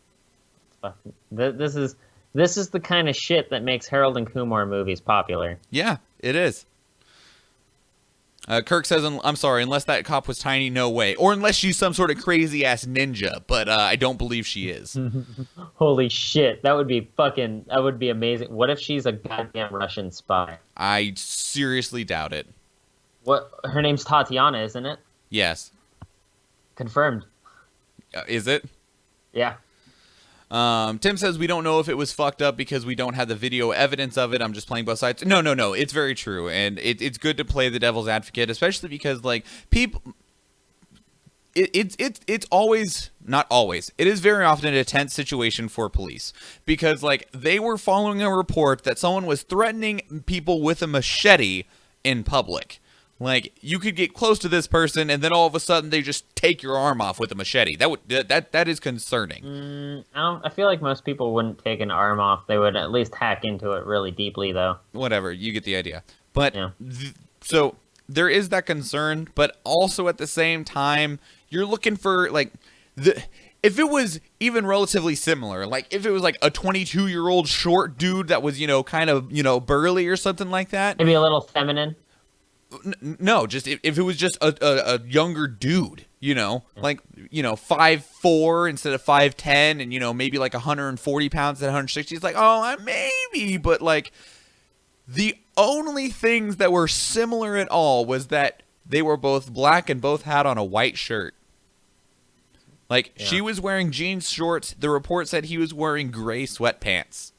Speaker 2: This is the kind of shit that makes Harold and Kumar movies popular.
Speaker 1: Yeah, it is. Kirk says, I'm sorry, unless that cop was tiny, no way. Or unless she's some sort of crazy-ass ninja, but I don't believe she is.
Speaker 2: Holy shit, that would be amazing. What if she's a goddamn Russian spy?
Speaker 1: I seriously doubt it.
Speaker 2: What? Her name's Tatiana, isn't it?
Speaker 1: Yes.
Speaker 2: Confirmed.
Speaker 1: Is it?
Speaker 2: Yeah.
Speaker 1: Tim says we don't know if it was fucked up because we don't have the video evidence of it. I'm just playing both sides. No. It's very true, and it's good to play the devil's advocate, especially because like people. It's always not always. It is very often a tense situation for police because like they were following a report that someone was threatening people with a machete in public. Like, you could get close to this person, and then all of a sudden they just take your arm off with a machete. That is concerning.
Speaker 2: I feel like most people wouldn't take an arm off. They would at least hack into it really deeply, though.
Speaker 1: Whatever, you get the idea. But
Speaker 2: yeah.
Speaker 1: So there is that concern, but also at the same time, you're looking for like if it was even relatively similar, like if it was like a 22-year-old short dude that was kind of burly or something like that,
Speaker 2: maybe a little feminine.
Speaker 1: No, just if it was just a younger dude, like 5'4" instead of 5'10", and maybe like 140 pounds at 160. It's like, oh, maybe, but like the only things that were similar at all was that they were both black and both had on a white shirt. Like she was wearing jeans shorts. The report said he was wearing gray sweatpants.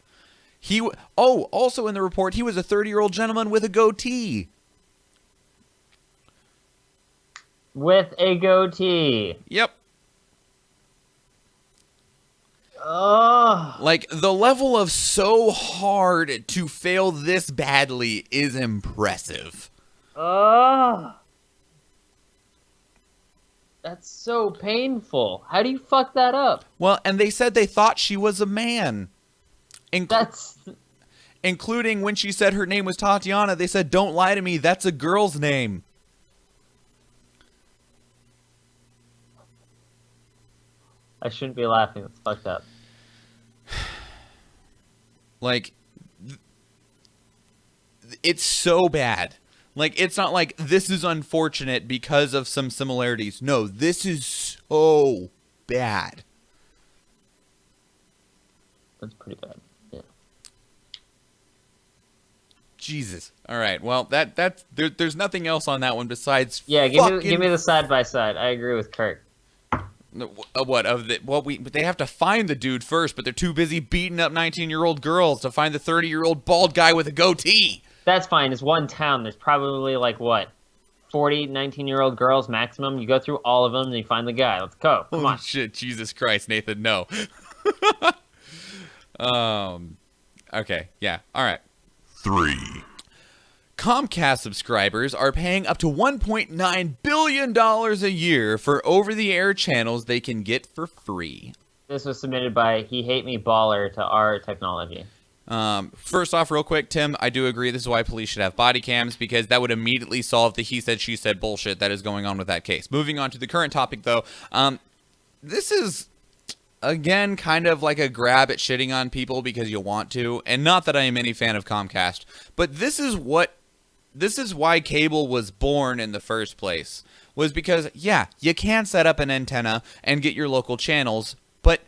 Speaker 1: Also in the report, he was a 30-year-old gentleman with a goatee.
Speaker 2: With a goatee.
Speaker 1: Yep.
Speaker 2: Oh.
Speaker 1: Like, the level of so hard to fail this badly is impressive.
Speaker 2: Oh. That's so painful. How do you fuck that up?
Speaker 1: Well, and they said they thought she was a man. Including when she said her name was Tatiana, they said, "Don't lie to me, that's a girl's name."
Speaker 2: I shouldn't be laughing. It's fucked up.
Speaker 1: Like, it's so bad. Like, it's not like this is unfortunate because of some similarities. No, this is so bad.
Speaker 2: That's pretty bad. Yeah.
Speaker 1: Jesus. All right. Well, there's nothing else on that one besides.
Speaker 2: Yeah, give me the side by side. I agree with Kirk.
Speaker 1: They have to find the dude first, but they're too busy beating up 19-year-old girls to find the 30-year-old bald guy with a goatee.
Speaker 2: That's fine. It's one town. There's probably 40 19-year-old girls maximum. You go through all of them and you find the guy. Let's go. Come on.
Speaker 1: Shit, Jesus Christ, Nathan, no. Okay, yeah, all right.
Speaker 3: 3.
Speaker 1: Comcast subscribers are paying up to $1.9 billion a year for over-the-air channels they can get for free.
Speaker 2: This was submitted by He Hate Me Baller to our technology.
Speaker 1: First off, real quick, Tim, I do agree this is why police should have body cams, because that would immediately solve the he said, she said bullshit that is going on with that case. Moving on to the current topic, though, this is, again, kind of like a grab at shitting on people because you want to, and not that I am any fan of Comcast, but this is why cable was born in the first place, was because, yeah, you can set up an antenna and get your local channels, but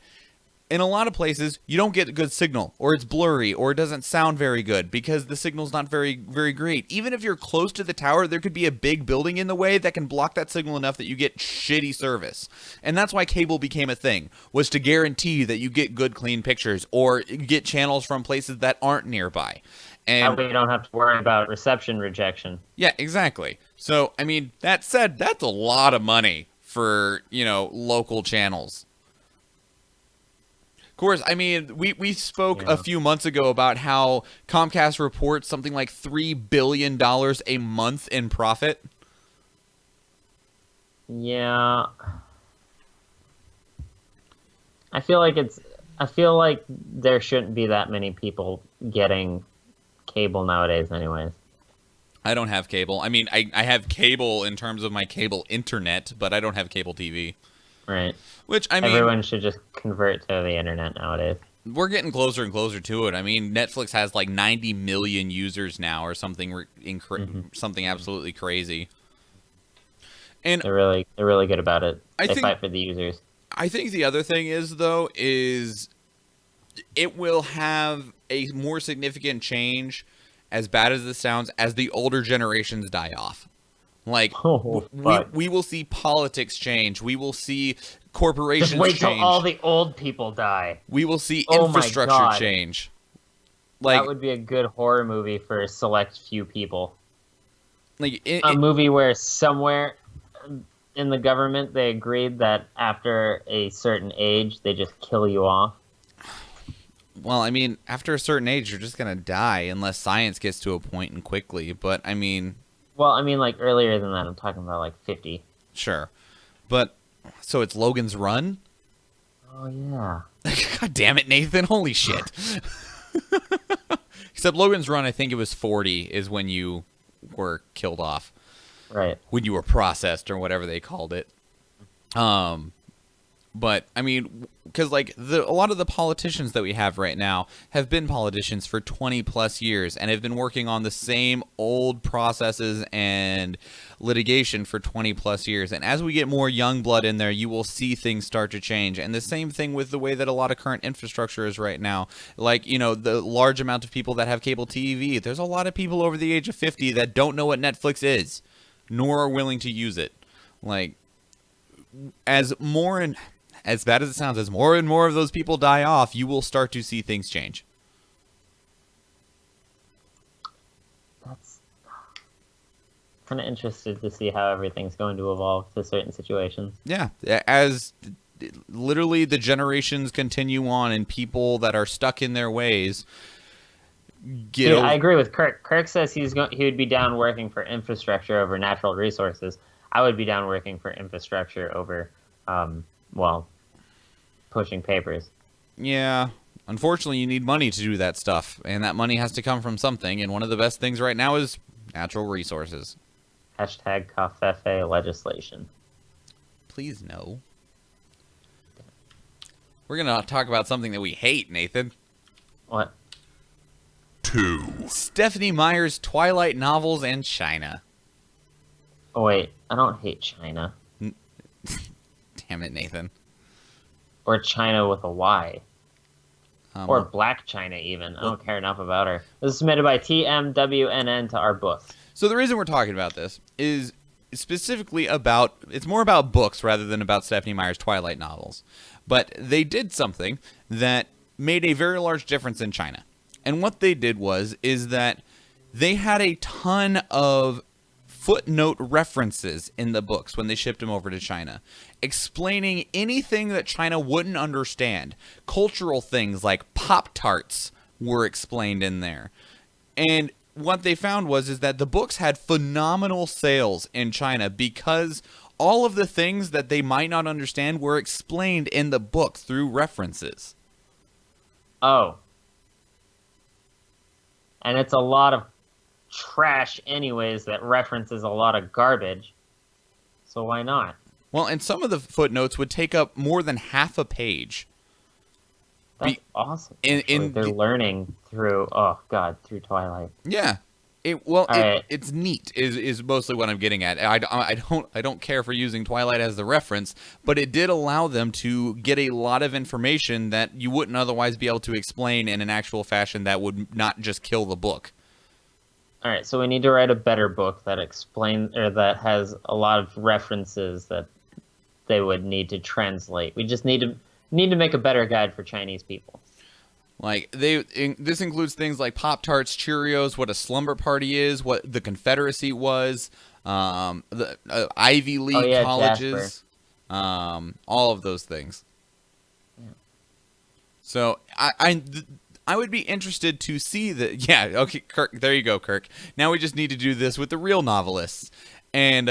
Speaker 1: in a lot of places, you don't get a good signal, or it's blurry, or it doesn't sound very good because the signal's not very, very great. Even if you're close to the tower, there could be a big building in the way that can block that signal enough that you get shitty service. And that's why cable became a thing, was to guarantee that you get good, clean pictures, or get channels from places that aren't nearby. And
Speaker 2: that way you don't have to worry about reception rejection.
Speaker 1: Yeah, exactly. So, I mean, that said, that's a lot of money for, local channels. Of course, I mean, we spoke a few months ago about how Comcast reports something like $3 billion a month in profit.
Speaker 2: Yeah. I feel like there shouldn't be that many people getting cable nowadays anyways.
Speaker 1: I don't have cable. I mean, I have cable in terms of my cable internet, but I don't have cable TV.
Speaker 2: Right.
Speaker 1: Which, I mean...
Speaker 2: Everyone should just convert to the internet nowadays.
Speaker 1: We're getting closer and closer to it. I mean, Netflix has like 90 million users now or something something absolutely crazy. And
Speaker 2: they're really good about it. They fight for the users.
Speaker 1: I think the other thing is, though, is it will have a more significant change, as bad as this sounds, as the older generations die off. Like, we will see politics change. We will see corporations change.
Speaker 2: Just wait till all the old people die.
Speaker 1: We will see infrastructure change. Like,
Speaker 2: that would be a good horror movie for a select few people.
Speaker 1: Like
Speaker 2: a movie where somewhere in the government they agreed that after a certain age they just kill you off.
Speaker 1: Well, I mean, after a certain age you're just gonna die unless science gets to a point and quickly. But I mean,
Speaker 2: like earlier than that. I'm talking about like 50.
Speaker 1: Sure, but so it's Logan's Run.
Speaker 2: Oh yeah.
Speaker 1: God damn it, Nathan! Holy shit. Except Logan's Run, I think it was 40 is when you were killed off.
Speaker 2: Right.
Speaker 1: When you were processed or whatever they called it. But I mean, because like a lot of the politicians that we have right now have been politicians for 20 plus years and have been working on the same old processes and litigation for 20 plus years. And as we get more young blood in there, you will see things start to change. And the same thing with the way that a lot of current infrastructure is right now. Like, you know, the large amount of people that have cable TV, there's a lot of people over the age of 50 that don't know what Netflix is, nor are willing to use it. Like, as bad as it sounds, as more and more of those people die off, you will start to see things change.
Speaker 2: That's kind of interested to see how everything's going to evolve to certain situations.
Speaker 1: Yeah, as literally the generations continue on and people that are stuck in their ways get...
Speaker 2: I agree with Kirk. Kirk says he would be down working for infrastructure over natural resources. I would be down working for infrastructure over, pushing papers.
Speaker 1: Yeah. Unfortunately, you need money to do that stuff, and that money has to come from something, and one of the best things right now is natural resources.
Speaker 2: Hashtag Covfefe legislation.
Speaker 1: Please no. We're going to talk about something that we hate, Nathan.
Speaker 2: What?
Speaker 3: 2.
Speaker 1: Stephenie Meyer's Twilight novels and China.
Speaker 2: Oh, wait. I don't hate China.
Speaker 1: Damn it, Nathan.
Speaker 2: Or China with a Y. Or Black China, even. I don't care enough about her. This is submitted by TMWNN to our books.
Speaker 1: So the reason we're talking about this is specifically about... It's more about books rather than about Stephenie Meyer's Twilight novels. But they did something that made a very large difference in China. And what they did is that they had a ton of footnote references in the books when they shipped them over to China, explaining anything that China wouldn't understand. Cultural things like Pop-Tarts were explained in there. And what they found is that the books had phenomenal sales in China because all of the things that they might not understand were explained in the book through references.
Speaker 2: Oh. And it's a lot of trash anyways that references a lot of garbage. So why not?
Speaker 1: Well, and some of the footnotes would take up more than half a page.
Speaker 2: That's awesome. They're learning through, through Twilight.
Speaker 1: Yeah. It's neat is mostly what I'm getting at. I don't care for using Twilight as the reference, but it did allow them to get a lot of information that you wouldn't otherwise be able to explain in an actual fashion that would not just kill the book.
Speaker 2: All right, so we need to write a better book that that has a lot of references that they would need to translate. We just need to make a better guide for Chinese people.
Speaker 1: Like this includes things like Pop-Tarts, Cheerios, what a slumber party is, what the Confederacy was, the Ivy League colleges, all of those things. Yeah. So I would be interested to see that. Yeah, okay, Kirk. There you go, Kirk. Now we just need to do this with the real novelists. And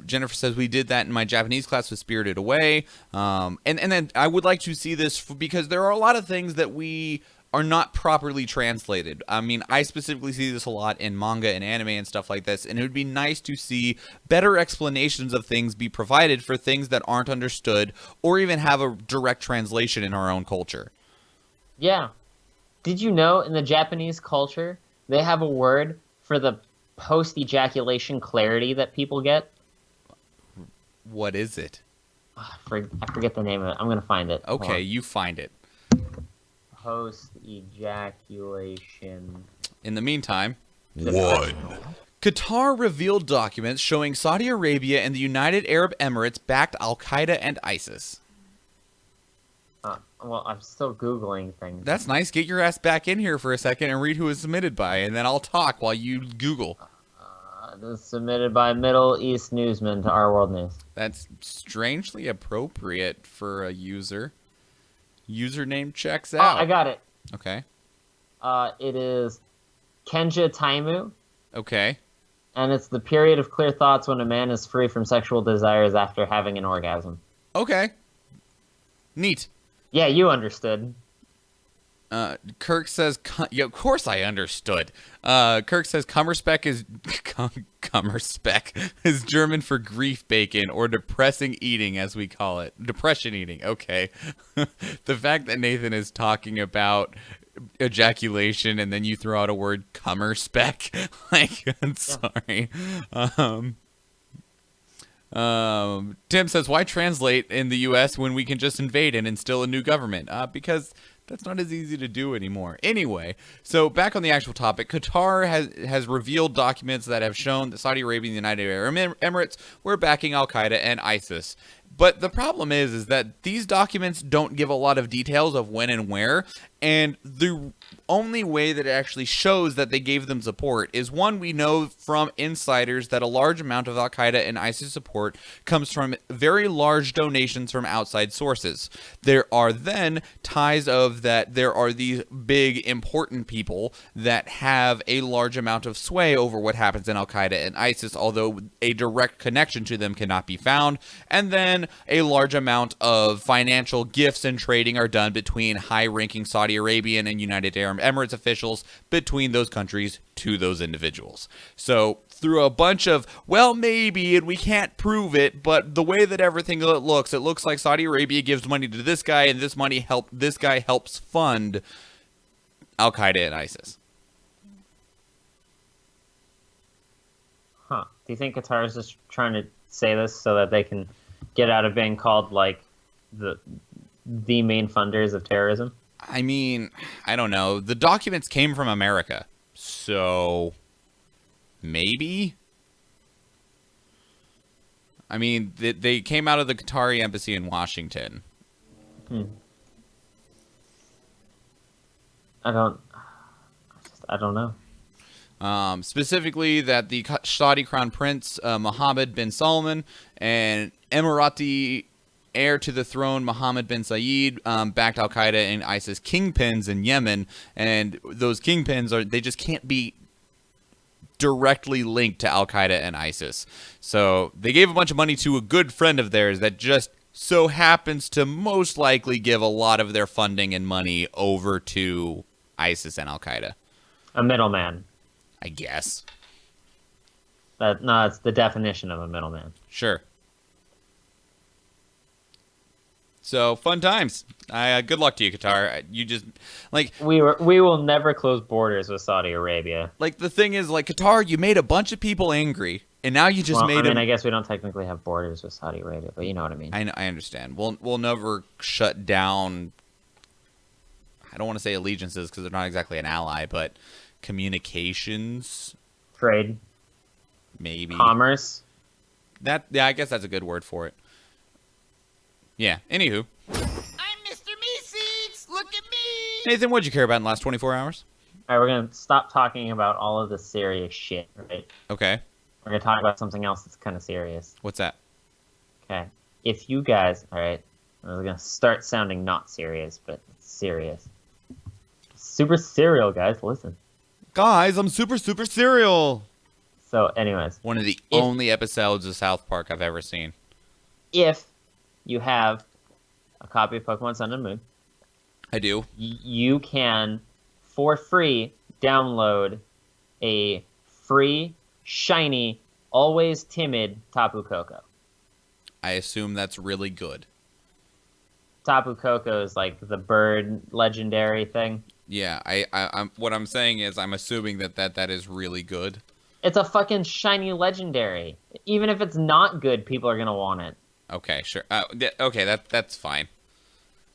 Speaker 1: Jennifer says we did that in my Japanese class with Spirited Away. And then I would like to see this because there are a lot of things that we are not properly translated. I mean, I specifically see this a lot in manga and anime and stuff like this, and it would be nice to see better explanations of things be provided for things that aren't understood or even have a direct translation in our own culture.
Speaker 2: Yeah. Did you know in the Japanese culture, they have a word for the post-ejaculation clarity that people get?
Speaker 1: What is it?
Speaker 2: I forget the name of it. I'm going to find it.
Speaker 1: Okay, you find it.
Speaker 2: Post-ejaculation.
Speaker 1: In the meantime,
Speaker 3: 1.
Speaker 1: Qatar revealed documents showing Saudi Arabia and the United Arab Emirates backed Al-Qaeda and ISIS.
Speaker 2: Well, I'm still Googling things.
Speaker 1: That's nice. Get your ass back in here for a second and read who was submitted by, and then I'll talk while you Google.
Speaker 2: This is submitted by Middle East Newsman to Our World News.
Speaker 1: That's strangely appropriate for a user. Username checks out.
Speaker 2: Oh, I got it.
Speaker 1: Okay.
Speaker 2: It is Kenja Taimu,
Speaker 1: Okay.
Speaker 2: and it's the period of clear thoughts when a man is free from sexual desires after having an orgasm.
Speaker 1: Okay. Neat.
Speaker 2: Yeah, you understood.
Speaker 1: Kirk says, yeah, of course I understood. Kirk says Kummerspec is Kummerspec is German for grief bacon or depressing eating, as we call it. Depression eating. Okay. The fact that Nathan is talking about ejaculation and then you throw out a word Kummerspec, like, I'm sorry. Tim says, why translate in the U.S. when we can just invade and instill a new government? Because that's not as easy to do anymore. Anyway, so back on the actual topic, Qatar has revealed documents that have shown that Saudi Arabia and the United Arab Emirates were backing Al-Qaeda and ISIS. But the problem is that these documents don't give a lot of details of when and where, and the only way that it actually shows that they gave them support is, one, we know from insiders that a large amount of Al-Qaeda and ISIS support comes from very large donations from outside sources. There are then ties of that there are these big important people that have a large amount of sway over what happens in Al-Qaeda and ISIS, although a direct connection to them cannot be found. And then a large amount of financial gifts and trading are done between high-ranking Saudi Arabian and United Arab Emirates officials between those countries to those individuals. So through a bunch of, well, maybe, and we can't prove it, but the way that everything looks, it looks like Saudi Arabia gives money to this guy, and this guy helps fund Al-Qaeda and ISIS.
Speaker 2: Huh. Do you think Qatar is just trying to say this so that they can get out of being called, like, the main funders of terrorism?
Speaker 1: I mean, I don't know. The documents came from America, so maybe? I mean, they came out of the Qatari embassy in Washington.
Speaker 2: I don't know.
Speaker 1: Specifically that the Saudi Crown Prince, Mohammed bin Salman, and Emirati heir to the throne, Mohammed bin Zayed, backed Al-Qaeda and ISIS kingpins in Yemen, and those kingpins they just can't be directly linked to Al-Qaeda and ISIS. So they gave a bunch of money to a good friend of theirs that just so happens to most likely give a lot of their funding and money over to ISIS and Al-Qaeda.
Speaker 2: A middleman.
Speaker 1: I guess.
Speaker 2: No, it's the definition of a middleman.
Speaker 1: Sure. So, fun times. Good luck to you, Qatar. You just, like...
Speaker 2: We will never close borders with Saudi Arabia.
Speaker 1: Like, the thing is, like, Qatar, you made a bunch of people angry, and now you just made them...
Speaker 2: I guess we don't technically have borders with Saudi Arabia, but you know what I mean.
Speaker 1: I understand. We'll never shut down... I don't want to say allegiances, because they're not exactly an ally, but communications...
Speaker 2: Trade.
Speaker 1: Maybe.
Speaker 2: Commerce.
Speaker 1: Yeah, I guess that's a good word for it. Yeah, anywho.
Speaker 4: I'm Mr. Meeseeks! Look at me!
Speaker 1: Nathan, what'd you care about in the last 24 hours?
Speaker 2: All right, we're going to stop talking about all of the serious shit, right?
Speaker 1: Okay.
Speaker 2: We're going to talk about something else that's kind of serious.
Speaker 1: What's that?
Speaker 2: Okay. If you guys, all right, we're going to start sounding not serious, but it's serious. super serial, guys. Listen.
Speaker 1: Guys, I'm super serial.
Speaker 2: So, anyways.
Speaker 1: One of the only episodes of South Park I've ever seen.
Speaker 2: If you have a copy of Pokemon Sun and Moon,
Speaker 1: I do.
Speaker 2: You can, for free, download a free, shiny, always timid Tapu Koko.
Speaker 1: I assume that's really good.
Speaker 2: Tapu Koko is like the bird legendary thing.
Speaker 1: Yeah, I'm what I'm saying is I'm assuming that is really good.
Speaker 2: It's a fucking shiny legendary. Even if it's not good, people are gonna want it.
Speaker 1: Okay, sure. Okay, that's fine.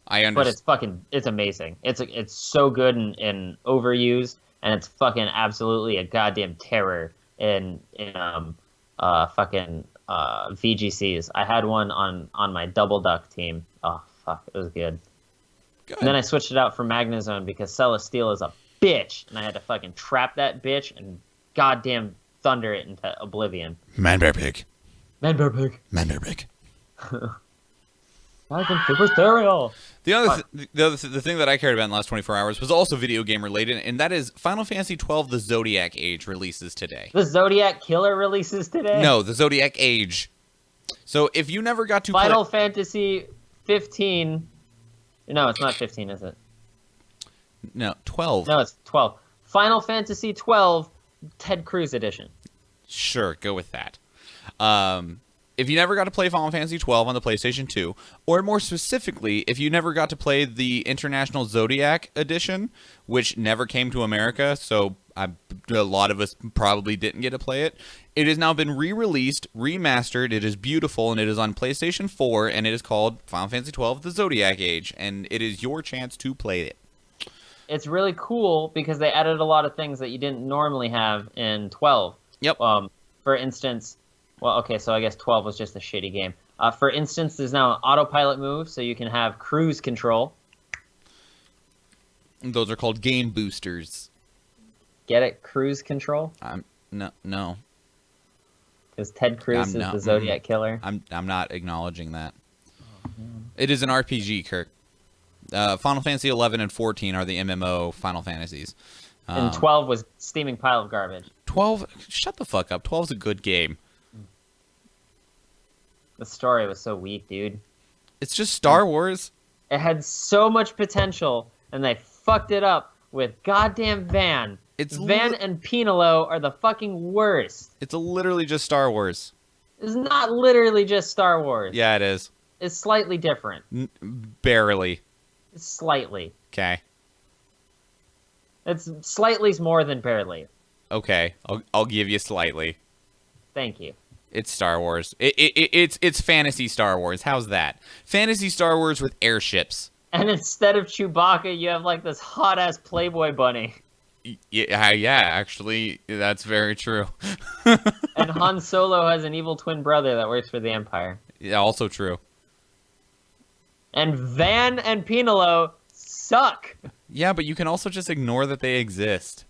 Speaker 1: I understand.
Speaker 2: But it's amazing. It's so good and overused, and it's fucking absolutely a goddamn terror in VGCs. I had one on my double duck team. Oh fuck, it was good.
Speaker 1: Good.
Speaker 2: And then I switched it out for Magnezone because Celesteela is a bitch, and I had to fucking trap that bitch and goddamn thunder it into oblivion.
Speaker 1: Man Bear Pig.
Speaker 2: Man Bear Pig.
Speaker 1: Man Bear Pig.
Speaker 2: Fucking super stereo.
Speaker 1: The thing that I cared about in the last 24 hours was also video game related, and that is Final Fantasy XII: The Zodiac Age releases today.
Speaker 2: The Zodiac Killer releases today?
Speaker 1: No, the Zodiac Age. So if you never got to
Speaker 2: Final Fantasy 15. No, it's not 15, is it?
Speaker 1: No, 12.
Speaker 2: No, it's 12. Final Fantasy 12 Ted Cruz edition.
Speaker 1: Sure, go with that. If you never got to play Final Fantasy XII on the PlayStation 2, or more specifically, if you never got to play the International Zodiac Edition, which never came to America, so a lot of us probably didn't get to play it, it has now been re-released, remastered, it is beautiful, and it is on PlayStation 4, and it is called Final Fantasy XII: The Zodiac Age, and it is your chance to play it.
Speaker 2: It's really cool because they added a lot of things that you didn't normally have in 12.
Speaker 1: Yep.
Speaker 2: For instance... Well, okay, so I guess 12 was just a shitty game. For instance, there's now an autopilot move, so you can have cruise control.
Speaker 1: Those are called game boosters.
Speaker 2: Get it? Cruise control?
Speaker 1: No.
Speaker 2: Because Ted Cruz is the Zodiac Killer.
Speaker 1: I'm not acknowledging that. It is an RPG, Kirk. Final Fantasy 11 and 14 are the MMO Final Fantasies.
Speaker 2: And 12 was steaming pile of garbage.
Speaker 1: 12? Shut the fuck up. 12's a good game.
Speaker 2: The story was so weak, dude.
Speaker 1: It's just Star Wars.
Speaker 2: It had so much potential, and they fucked it up with goddamn Van. Van and Pinelo are the fucking worst.
Speaker 1: It's literally just Star Wars.
Speaker 2: It's not literally just Star Wars.
Speaker 1: Yeah, it is.
Speaker 2: It's slightly different.
Speaker 1: Barely.
Speaker 2: It's slightly.
Speaker 1: Okay.
Speaker 2: It's slightly more than barely.
Speaker 1: Okay, I'll give you slightly.
Speaker 2: Thank you.
Speaker 1: It's Star Wars. It's fantasy Star Wars. How's that? Fantasy Star Wars with airships.
Speaker 2: And instead of Chewbacca, you have like this hot ass Playboy bunny.
Speaker 1: Yeah, actually, that's very true.
Speaker 2: And Han Solo has an evil twin brother that works for the Empire.
Speaker 1: Yeah, also true.
Speaker 2: And Van and Pinelo suck.
Speaker 1: Yeah, but you can also just ignore that they exist.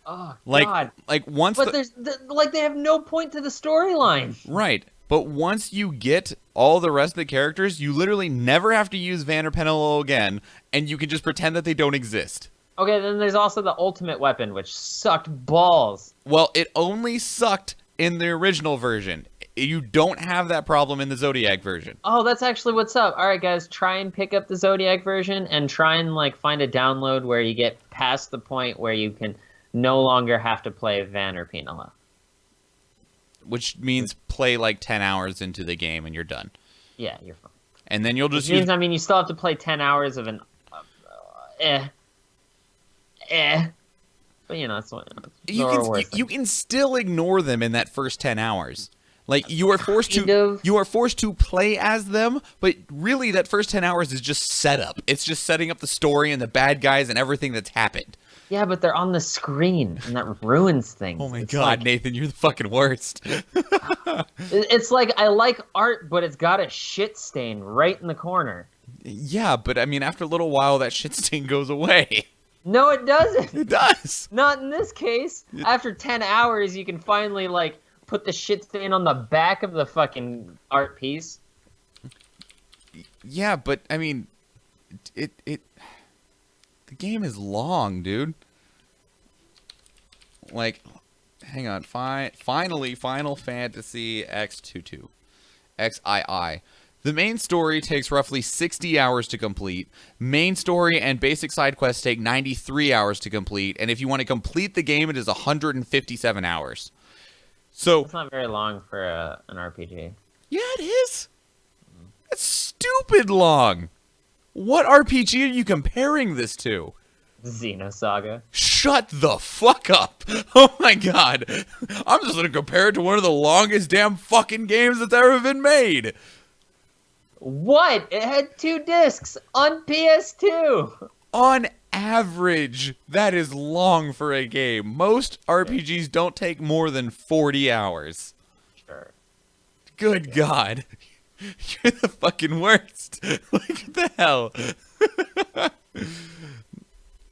Speaker 2: Oh,
Speaker 1: God. Like once
Speaker 2: but they have no point to the storyline.
Speaker 1: Right. But once you get all the rest of the characters, you literally never have to use Van or Penelope again, and you can just pretend that they don't exist.
Speaker 2: Okay, then there's also the ultimate weapon, which sucked balls.
Speaker 1: Well, it only sucked in the original version. You don't have that problem in the Zodiac version.
Speaker 2: Oh, that's actually what's up. All right, guys, try and pick up the Zodiac version and try and like find a download where you get past the point where you can no longer have to play Van or Pinelo.
Speaker 1: Which means play like 10 hours into the game and you're done.
Speaker 2: Yeah, you're fine.
Speaker 1: And then you'll just
Speaker 2: Which means, you still have to play 10 hours of an... But, it's what...
Speaker 1: You can still ignore them in that first 10 hours. Like, you are forced to play as them, but really that first 10 hours is just setup. It's just setting up the story and the bad guys and everything that's happened.
Speaker 2: Yeah, but they're on the screen, and that ruins things.
Speaker 1: Oh my God, Nathan, you're the fucking worst.
Speaker 2: It's like, I like art, but it's got a shit stain right in the corner.
Speaker 1: Yeah, but I mean, after a little while, that shit stain goes away.
Speaker 2: No, it doesn't.
Speaker 1: It does.
Speaker 2: Not in this case. After 10 hours, you can finally, like, put the shit stain on the back of the fucking art piece.
Speaker 1: The game is long, dude. Like, hang on. Finally, Final Fantasy X22. XII. The main story takes roughly 60 hours to complete. Main story and basic side quests take 93 hours to complete. And if you want to complete the game, it is 157 hours. So
Speaker 2: It's not very long for an RPG.
Speaker 1: yeah, it is. That's stupid long. What RPG are you comparing this to?
Speaker 2: Xenosaga.
Speaker 1: Shut the fuck up. Oh my god. I'm just going to compare it to one of the longest damn fucking games that's ever been made.
Speaker 2: What? It had 2 discs on PS2.
Speaker 1: On average, that is long for a game. Most RPGs don't take more than 40 hours.
Speaker 2: Sure.
Speaker 1: Good God. You're the fucking worst. Like, what the hell?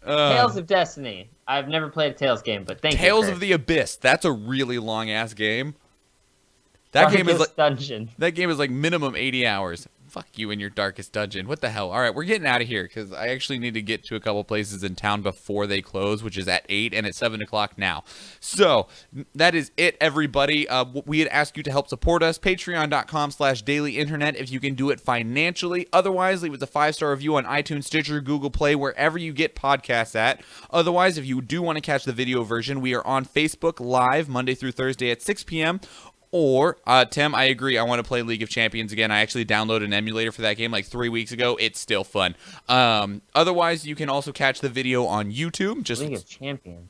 Speaker 2: Tales of Destiny. I've never played a Tales game, but thank you.
Speaker 1: Tales
Speaker 2: Chris.
Speaker 1: of the Abyss. That's a really long-ass game. That game is
Speaker 2: Darkest
Speaker 1: like
Speaker 2: Dungeon.
Speaker 1: That game is like minimum 80 hours. Fuck you and your Darkest Dungeon. What the hell? All right, we're getting out of here because I actually need to get to a couple places in town before they close, which is at 8 and it's 7 o'clock now. So that is it, everybody. We had asked you to help support us. Patreon.com/dailyinternet if you can do it financially. Otherwise, leave us a 5-star review on iTunes, Stitcher, Google Play, wherever you get podcasts at. Otherwise, if you do want to catch the video version, we are on Facebook Live Monday through Thursday at 6 p.m. Or, Tim, I agree. I want to play League of Champions again. I actually downloaded an emulator for that game like 3 weeks ago. It's still fun. Otherwise, you can also catch the video on YouTube. Just
Speaker 2: League of Champions.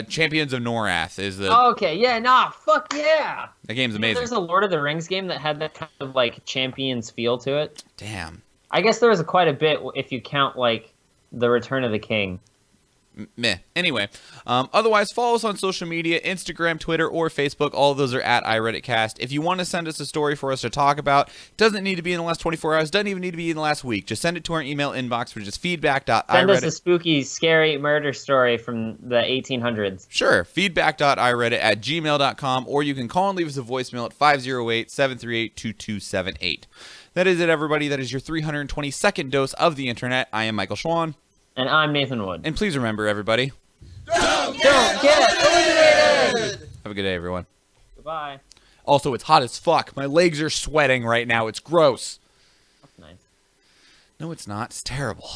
Speaker 1: Champions of Norath is the.
Speaker 2: Oh, okay, yeah, nah, fuck yeah.
Speaker 1: That game's amazing.
Speaker 2: There's a Lord of the Rings game that had that kind of like Champions feel to it.
Speaker 1: Damn.
Speaker 2: I guess there was quite a bit if you count like the Return of the King.
Speaker 1: Meh. Anyway, otherwise, follow us on social media, Instagram, Twitter, or Facebook. All of those are at iReaditCast. If you want to send us a story for us to talk about, doesn't need to be in the last 24 hours, doesn't even need to be in the last week. Just send it to our email inbox, which is feedback.ireddit.
Speaker 2: Send us a spooky, scary murder story from the 1800s.
Speaker 1: Sure, feedback.ireddit@gmail.com, or you can call and leave us a voicemail at 508-738-2278. That is it, everybody. That is your 322nd dose of the internet. I am Michael Schwahn.
Speaker 2: And I'm Nathan Wood.
Speaker 1: And please remember, everybody,
Speaker 2: Don't get eliminated!
Speaker 1: have a good day, everyone.
Speaker 2: Goodbye.
Speaker 1: Also, it's hot as fuck. My legs are sweating right now. It's gross.
Speaker 2: That's nice.
Speaker 1: No, it's not. It's terrible.